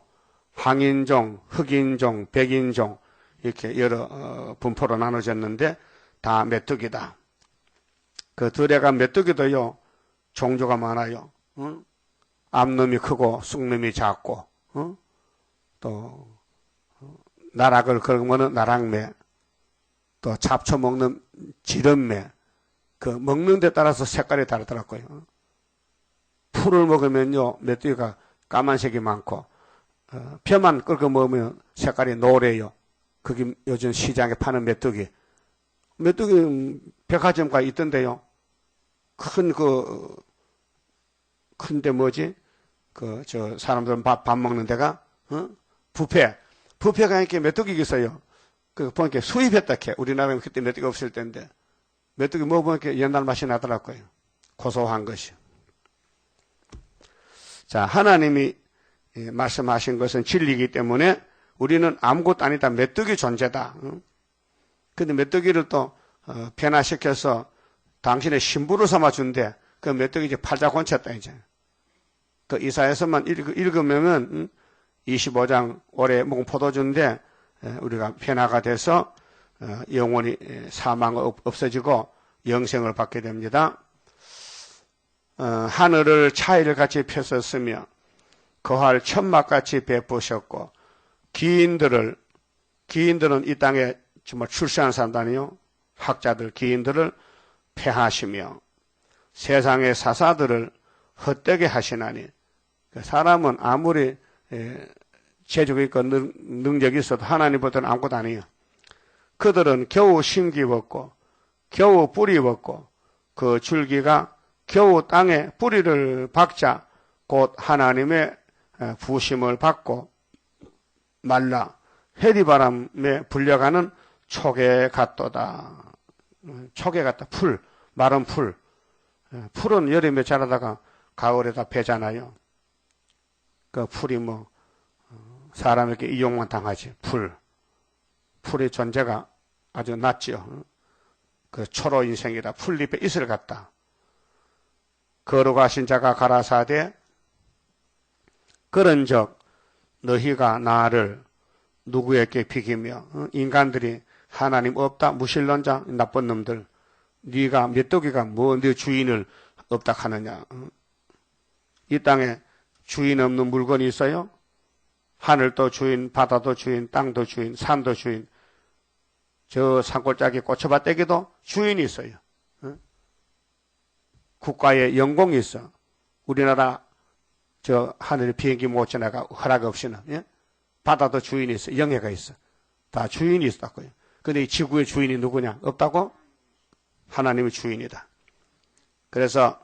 황인종, 흑인종, 백인종 이렇게 여러 분포로 나눠졌는데 다 메뚜기다. 그 들에가 메뚜기도요 종류가 많아요. 암놈이 크고 쑥놈이 작고 또 나락을 걸으면 나락매, 또 잡초 먹는 지름매, 그 먹는 데 따라서 색깔이 다르더라고요. 풀을 먹으면요 메뚜기가 까만색이 많고 벼만 끓여 먹으면 색깔이 노래요. 그게 요즘 시장에 파는 메뚜기. 메뚜기 백화점가에 있던데요. 큰데 뭐지? 사람들 밥 먹는 데가, 뷔페. 부패가 이렇게 메뚜기가 있어요. 그 보니까 수입했다 캐. 우리나라에 그때 메뚜기 없을 때인데 메뚜기 먹어보니까 옛날 맛이 나더라고요. 고소한 것이. 자, 하나님이 말씀하신 것은 진리이기 때문에 우리는 아무것도 아니다. 메뚜기 존재다. 근데 메뚜기를 또 변화시켜서 당신의 신부로 삼아준대. 그 메뚜기 이제 팔자 곤쳤다 이제. 그 이사야서만 읽으면 25장 올해 먹은 포도주인데 우리가 변화가 돼서 영원히 사망은 없어지고 영생을 받게 됩니다. 하늘을 차일같이 펴셨으며 거할 천막같이 베푸셨고 기인들은 이 땅에 정말 출세한 사람도 아니요 학자들 기인들을 폐하시며 세상의 사사들을 헛되게 하시나니 사람은 아무리 재주가 있고 능력이 있어도 하나님보다는 아무것도 아니에요. 그들은 겨우 심기 벗고 겨우 뿌리 벗고 그 줄기가 겨우 땅에 뿌리를 박자 곧 하나님의 부심을 받고 말라 해리바람에 불려가는 촉에 같도다. 촉에 같다. 풀, 마른 풀. 풀은 여름에 자라다가 가을에다 베잖아요. 그 풀이 사람에게 이용만 당하지. 풀의 존재가 아주 낮죠. 그 초로 인생이다. 풀잎에 이슬 같다. 거룩하신 자가 가라사대 그런즉 너희가 나를 누구에게 비기며 인간들이 하나님 없다 무신론자 나쁜 놈들 네가 메뚜기가 네 주인을 없다 하느냐. 이 땅에 주인 없는 물건이 있어요? 하늘도 주인, 바다도 주인, 땅도 주인, 산도 주인. 저 산골짜기 고쳐밭대기도 주인이 있어요. 국가에 연공이 있어. 우리나라 저 하늘에 비행기 못 지나가 허락 없이는. 예? 바다도 주인이 있어. 영해가 있어. 다 주인이 있다고요. 근데 이 지구의 주인이 누구냐? 없다고? 하나님의 주인이다. 그래서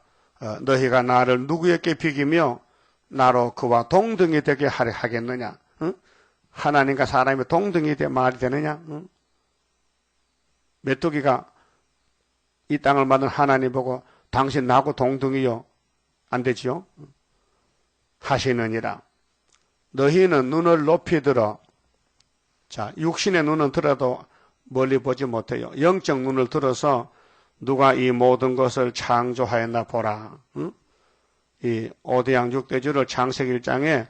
너희가 나를 누구에게 비기며 나로 그와 동등이 되게 하겠느냐? 응? 하나님과 사람이 동등이 돼 말이 되느냐? 응? 메뚜기가 이 땅을 만든 하나님 보고 당신 나하고 동등이요? 안 되지요? 하시느니라. 너희는 눈을 높이 들어. 자, 육신의 눈은 들어도 멀리 보지 못해요. 영적 눈을 들어서 누가 이 모든 것을 창조하였나 보라. 응? 이 오대양 6대주를 창세기 1장에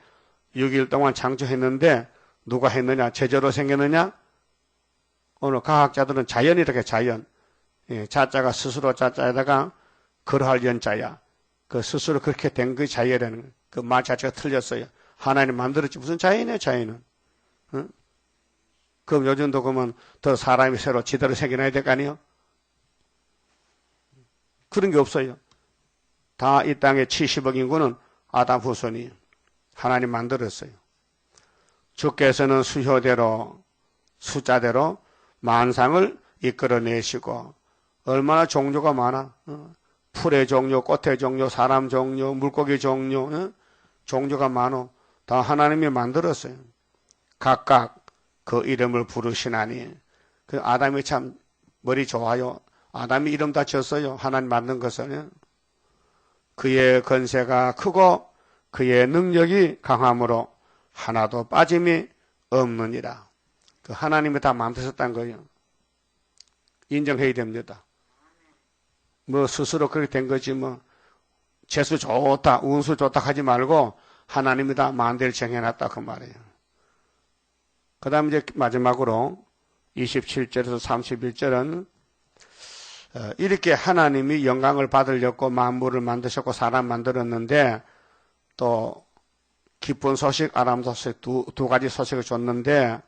6일 동안 창조했는데 누가 했느냐? 제자로 생겼느냐? 오늘 과학자들은 자연이라게 자연. 예, 자자가 스스로 자자에다가 그러할 연자야. 그 스스로 그렇게 된 그 자연이라는 그 말 자체가 틀렸어요. 하나님 만들었지 무슨 자연이에요, 자연은. 응? 그럼 요즘도 그러면 더 사람이 새로 지대로 새겨놔야 될 거 아니에요? 그런 게 없어요. 다 이 땅의 70억 인구는 아담 후손이 하나님 만들었어요. 주께서는 수효대로 숫자대로 만상을 이끌어내시고 얼마나 종류가 많아. 풀의 종류, 꽃의 종류, 사람 종류, 물고기 종류, 종류가 많어. 다 하나님이 만들었어요. 각각 그 이름을 부르시나니 그 아담이 참 머리 좋아요. 아담이 이름 다 지었어요. 하나님 만든 것은. 그의 건세가 크고 그의 능력이 강함으로 하나도 빠짐이 없느니라. 그 하나님이 다 만드셨다는 거예요. 인정해야 됩니다. 스스로 그렇게 된 거지 재수 좋다, 운수 좋다 하지 말고 하나님이 다 만대를 정해놨다 그 말이에요. 그 다음 이제 마지막으로 27절에서 31절은 이렇게 하나님이 영광을 받으려고 만물을 만드셨고 사람 만들었는데 또 기쁜 소식, 아름다운 소식 두 가지 소식을 줬는데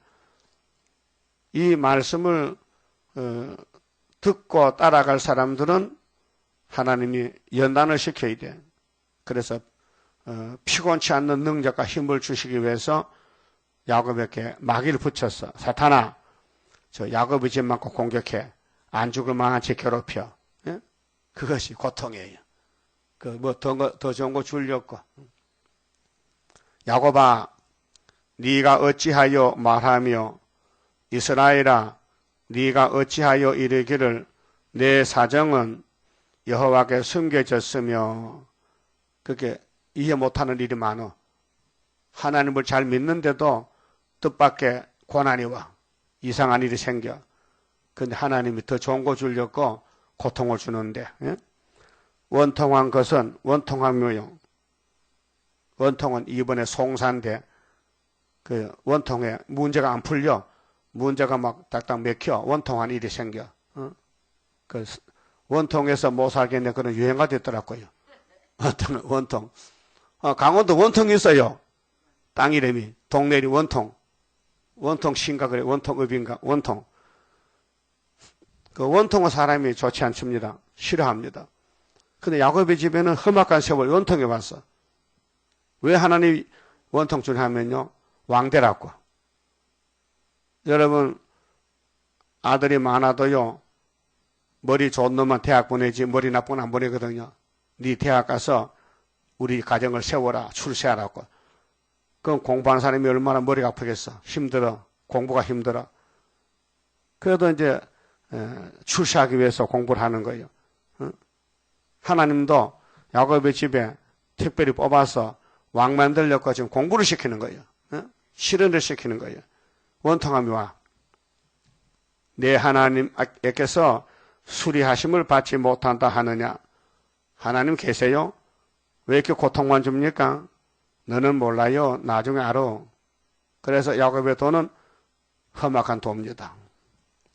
이 말씀을 듣고 따라갈 사람들은 하나님이 연단을 시켜야 돼. 그래서 피곤치 않는 능력과 힘을 주시기 위해서 야곱에게 마귀를 붙였어. 사탄아, 저 야곱의 집 맞고 공격해. 안 죽을 만한 채 괴롭혀. 예? 그것이 고통이에요. 더 좋은 거 주려고. 야곱아, 네가 어찌하여 말하며 이스라엘아 네가 어찌하여 이르기를 내 사정은 여호와께 숨겨졌으며 그렇게 이해 못하는 일이 많어. 하나님을 잘 믿는데도 뜻밖의 고난이 와. 이상한 일이 생겨. 근데 하나님이 더 좋은 거 주려고 고통을 주는데 원통한 것은 원통한 묘용. 원통은 이번에 송사인데 그 원통에 문제가 안 풀려. 문제가 막 딱딱 맥혀. 원통한 일이 생겨. 그 원통에서 못 살겠네 그런 유행가 됐더라고요. 원통. 강원도 원통이 있어요. 땅 이름이 동네 이름이 원통. 원통신가 그래. 원통읍인가. 원통. 그 원통은 사람이 좋지 않습니다. 싫어합니다. 근데 야곱의 집에는 험악한 세월 원통에 왔어. 왜 하나님이 원통 주냐 하면요. 왕대라고. 여러분 아들이 많아도요. 머리 좋은 놈만 대학 보내지 머리 나쁜 놈 안 보내거든요. 네 대학 가서 우리 가정을 세워라. 출세하라고. 그럼 공부하는 사람이 얼마나 머리가 아프겠어. 힘들어. 공부가 힘들어. 그래도 이제 출세하기 위해서 공부를 하는 거예요. 하나님도 야곱의 집에 특별히 뽑아서 왕 만들려고 지금 공부를 시키는 거예요. 실현을 시키는 거예요. 원통함이 와. 내 하나님께서 수리하심을 받지 못한다 하느냐. 하나님 계세요? 왜 이렇게 고통만 줍니까? 너는 몰라요. 나중에 알아. 그래서 야곱의 돈은 험악한 도입니다.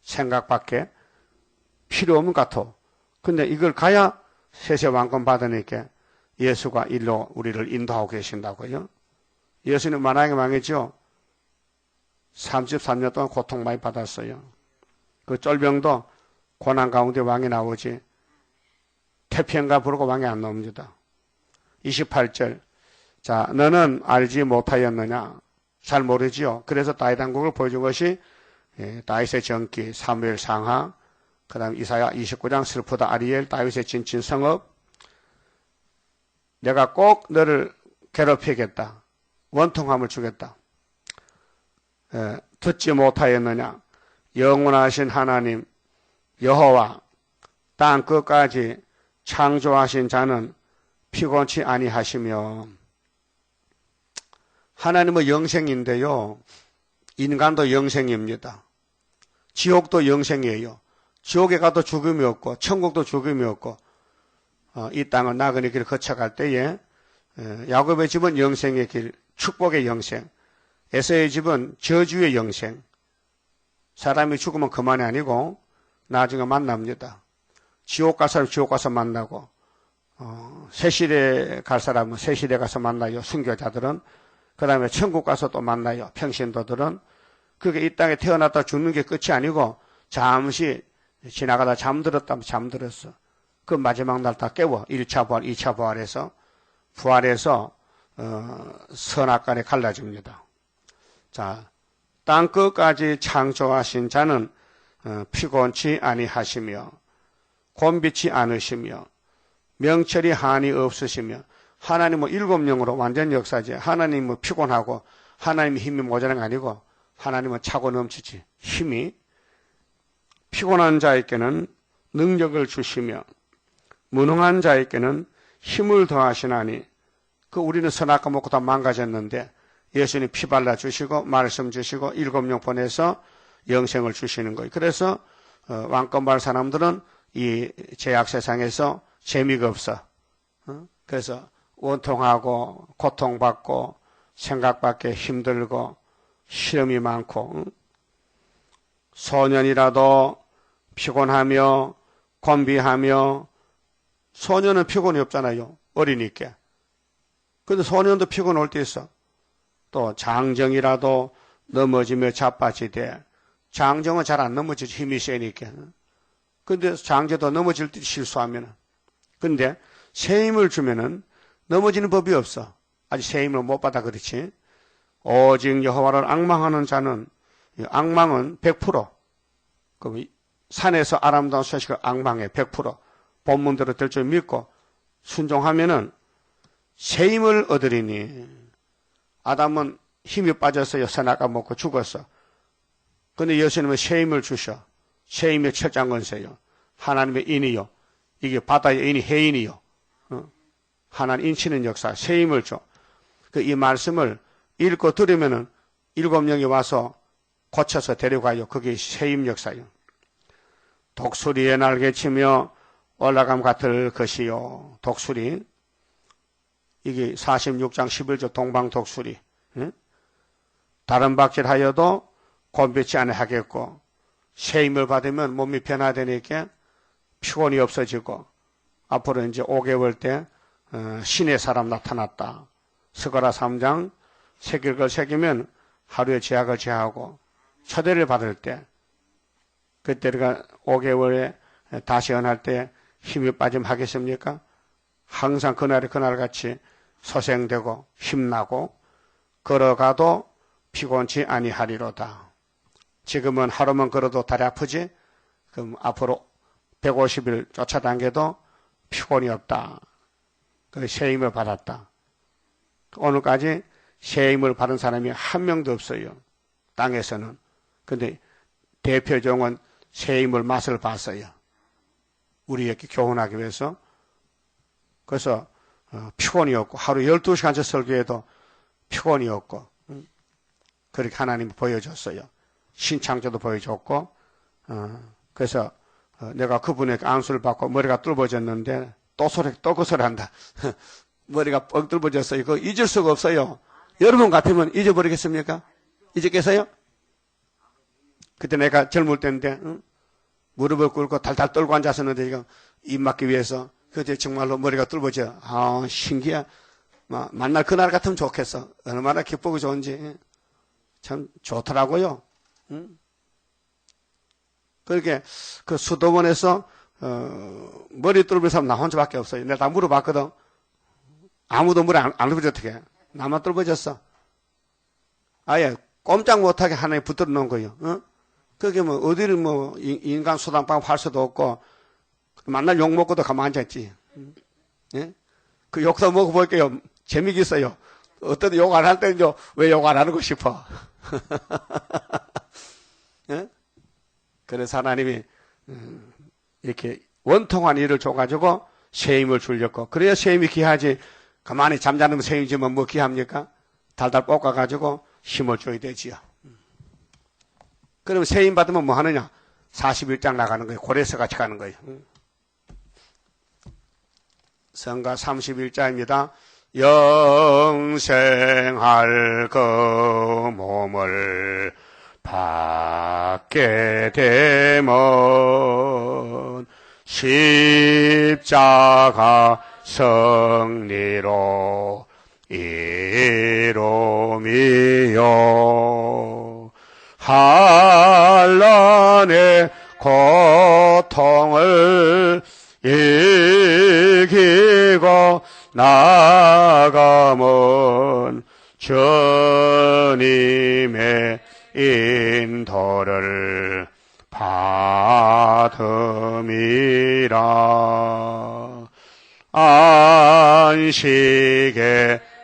생각밖에 필요 없는 것 같아. 근데 이걸 가야 세세왕권 받으니까 예수가 일로 우리를 인도하고 계신다고요. 예수는 만약에 망했죠. 33년 동안 고통 많이 받았어요. 그 쫄병도 고난 가운데 왕이 나오지. 태평가 부르고 왕이 안 나옵니다. 28절. 자, 너는 알지 못하였느냐? 잘 모르지요. 그래서 다윗 왕국을 보여준 것이 다윗의 전기, 사무엘 상하, 그 다음 이사야 29장 슬프다 아리엘, 다윗의 진친 성읍. 내가 꼭 너를 괴롭히겠다. 원통함을 주겠다. 듣지 못하였느냐? 영원하신 하나님 여호와 땅 끝까지 창조하신 자는 피곤치 아니하시며. 하나님은 영생인데요. 인간도 영생입니다. 지옥도 영생이에요. 지옥에 가도 죽음이 없고 천국도 죽음이 없고 이 땅을 나그네 길을 거쳐갈 때에 야곱의 집은 영생의 길, 축복의 영생. 에서의 집은 저주의 영생. 사람이 죽으면 그만이 아니고 나중에 만납니다. 지옥 갈 사람 지옥 가서 만나고 세실에 갈 사람은 세실에 가서 만나요. 순교자들은. 그 다음에 천국 가서 또 만나요. 평신도들은. 그게 이 땅에 태어났다 죽는 게 끝이 아니고 잠시 지나가다 잠들었다면 잠들었어. 그 마지막 날 다 깨워. 1차 부활, 2차 부활해서 부활해서 선악간에 갈라집니다. 자, 땅 끝까지 창조하신 자는 피곤치 아니하시며 곤비치 않으시며 명철이 한이 없으시며. 하나님은 일곱 영으로 완전 역사지. 하나님은 피곤하고 하나님의 힘이 모자란 게 아니고 하나님은 차고 넘치지. 힘이. 피곤한 자에게는 능력을 주시며 무능한 자에게는 힘을 더하시나니. 그 우리는 선악과 먹고 다 망가졌는데 예수님 피 발라주시고 말씀 주시고 일곱 영 보내서 영생을 주시는 거예요. 그래서 왕권 받은 사람들은 이 죄악 세상에서 재미가 없어. 그래서 원통하고 고통받고 생각밖에 힘들고 시험이 많고 소년이라도 피곤하며 곤비하며. 소년은 피곤이 없잖아요. 어리니까. 근데 소년도 피곤 올 때 있어. 또 장정이라도 넘어지며 자빠지되. 장정은 잘 안 넘어지지. 힘이 세니까. 근데 장정도 넘어질 때 실수하면은. 근데 새 힘을 주면은 넘어지는 법이 없어. 아직 새 힘을 못 받아 그렇지. 오직 여호와를 앙망하는 자는, 앙망은 100%. 그 산에서 아름다운 소식을 앙망해 100%. 본문대로 될 줄 믿고 순종하면은 새 힘을 얻으리니. 아담은 힘이 빠졌어요. 선악과 먹고 죽었어. 근데 예수님은 새 힘을 주셔. 새 힘의 철장건세요. 하나님의 인이요. 이게 바다의 인이 해인이요. 하나님 인치는 역사, 새 힘을 줘. 이 말씀을 읽고 들으면은 7명이 와서 고쳐서 데려가요. 그게 새 힘 역사요. 독수리의 날개치며 올라감 같을 것이요. 독수리. 이게 46장 11절 동방 독수리. 다른 박질하여도 곤배치 않아 하겠고, 새 힘을 받으면 몸이 변화되니까 피곤이 없어지고, 앞으로 이제 5개월 때 신의 사람 나타났다. 스가랴 3장 새길 걸 새기면 하루에 제약을 제하고, 초대를 받을 때, 그때가 5개월에 다시 언할 때 힘이 빠지면 하겠습니까? 항상 그날이 그날같이 소생되고 힘나고 걸어가도 피곤치 아니하리로다. 지금은 하루만 걸어도 다리 아프지? 그럼 앞으로 150일 쫓아다녀도 피곤이 없다. 그 새 힘을 받았다. 오늘까지 새 힘을 받은 사람이 한 명도 없어요. 땅에서는. 근데 대표종은 새 힘을 맛을 봤어요. 우리에게 교훈하기 위해서. 그래서 피곤이 없고 하루 12시간째 설교해도 피곤이 없고 그렇게 하나님이 보여줬어요. 신창조도 보여줬고 그래서 내가 그분에게 안수를 받고 머리가 뚫어졌는데 또 그 소리 한다. 머리가 뻥 뚫어졌어요. 이거 잊을 수가 없어요. 여러분 같으면 잊어버리겠습니까? 잊었겠어요? 그때 내가 젊을 때인데 무릎을 꿇고 달달 떨고 앉았었는데 이거 입 막기 위해서 그때 정말로 머리가 뚫어져. 아 신기해. 만날 그날 같으면 좋겠어. 얼마나 기쁘고 좋은지 참 좋더라고요. 그렇게 그 수도원에서 머리 뚫은 사람 나 혼자밖에 없어요. 내가 다 물어봤거든. 아무도 머리 안 뚫어져 어떻게? 나만 뚫어졌어. 아예 꼼짝 못하게 하나에 붙들어 놓은 거예요. 그게 뭐 어디를 뭐 인간 수당방 팔 수도 없고 만날 욕 먹고도 가만 앉았지. 예? 그 욕도 먹어볼게요. 재미있어요. 어떤 욕 안 할 때는 왜 욕 안 하는 거 싶어. 예? 그래서 하나님이 이렇게 원통한 일을 줘가지고 새 힘을 주려고. 그래야 새 힘이 귀하지. 가만히 잠자는 새 힘 주면 뭐 귀합니까? 달달 볶아가지고 힘을 줘야 되지요. 그러면 새 힘 받으면 뭐 하느냐? 41장 나가는 거예요. 고레서 같이 가는 거예요. 성가 31자입니다. 영생할 그 몸을 받게 되면 십자가 승리로 이루미요. 한란의 고통을 이기고 나가면 주님의 인도를 받음이라. 안식의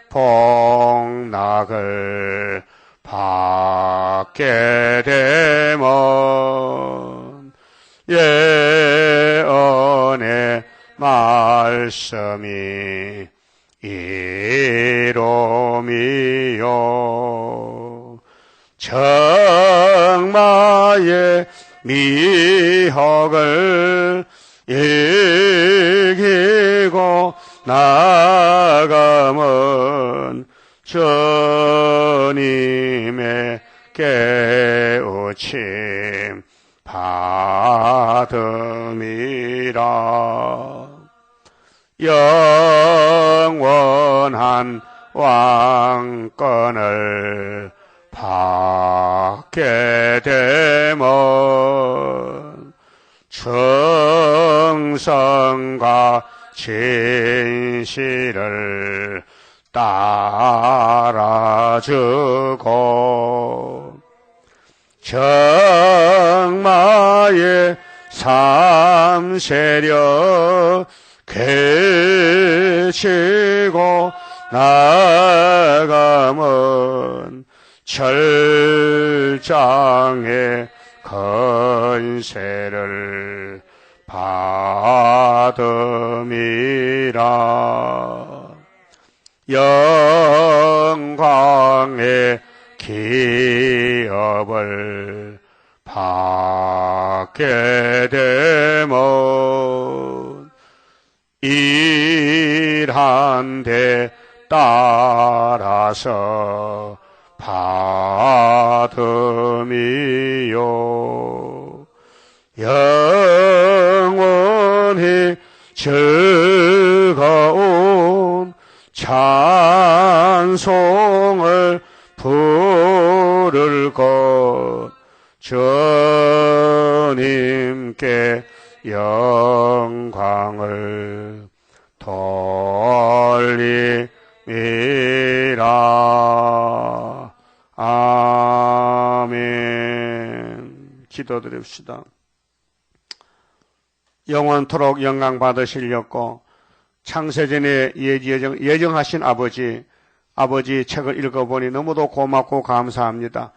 복락을 받게 되면 예언의 말씀이 이루미요. 정마의 미혹을 이기고 나가면 주님의 깨우침 받음이라. 영원한 왕권을 받게 되면 정성과 진실을 따라주고 정마의 삼세력 개치고 나감은 철장의 건세를 받음이라. 영광의 기업을 받게 되면 일한 데 따라서 받음이요. 영원히 즐거운 찬송을 부를 것, 주님께 영광을 돌리리라. 아멘. 기도드립시다. 영원토록 영광 받으시려고 창세전에 예정하신 아버지 책을 읽어보니 너무도 고맙고 감사합니다.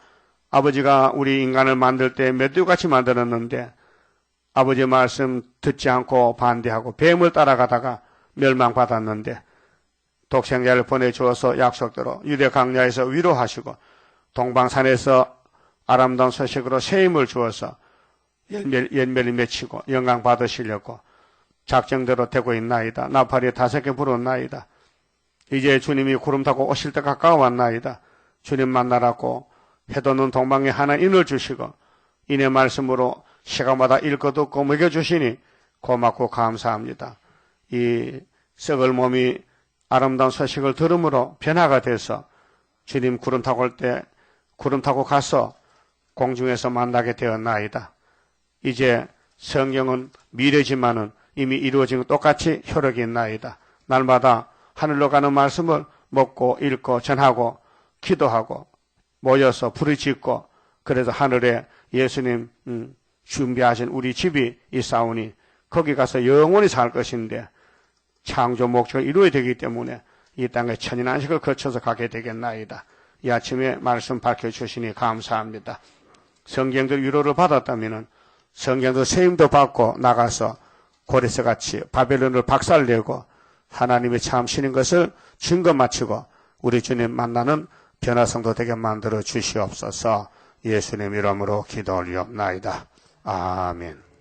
아버지가 우리 인간을 만들 때 메뚜기같이 만들었는데 아버지 말씀 듣지 않고 반대하고 뱀을 따라가다가 멸망받았는데 독생자를 보내주어서 약속대로 유대 광야에서 위로하시고 동방산에서 아름다운 소식으로 새 힘을 주어서 열매를 맺히고 영광 받으시려고 작정대로 되고 있나이다. 나팔이 5개 불었나이다. 이제 주님이 구름 타고 오실 때 가까워왔나이다. 주님 만나라고 해돋는 동방에 하나 인을 주시고 이내 말씀으로 시간마다 읽고 듣고 먹여주시니 고맙고 감사합니다. 이 썩을 몸이 아름다운 소식을 들음으로 변화가 돼서 주님 구름 타고 올 때 구름 타고 가서 공중에서 만나게 되었나이다. 이제 성경은 미래지만은 이미 이루어진 것 똑같이 효력이 있나이다. 날마다 하늘로 가는 말씀을 먹고 읽고 전하고 기도하고 모여서 부르짖고 그래서 하늘에 예수님 준비하신 우리 집이 있사오니 거기 가서 영원히 살 것인데 창조 목적을 이루어야 되기 때문에 이 땅에 천인안식을 거쳐서 가게 되겠나이다. 이 아침에 말씀 밝혀주시니 감사합니다. 성경들 위로를 받았다면 성경도 세임도 받고 나가서 고레스같이 바벨론을 박살내고 하나님의 참 신인 것을 증거 마치고 우리 주님 만나는 변화성도 되게 만들어 주시옵소서. 예수님 이름으로 기도 올리옵나이다. 아멘.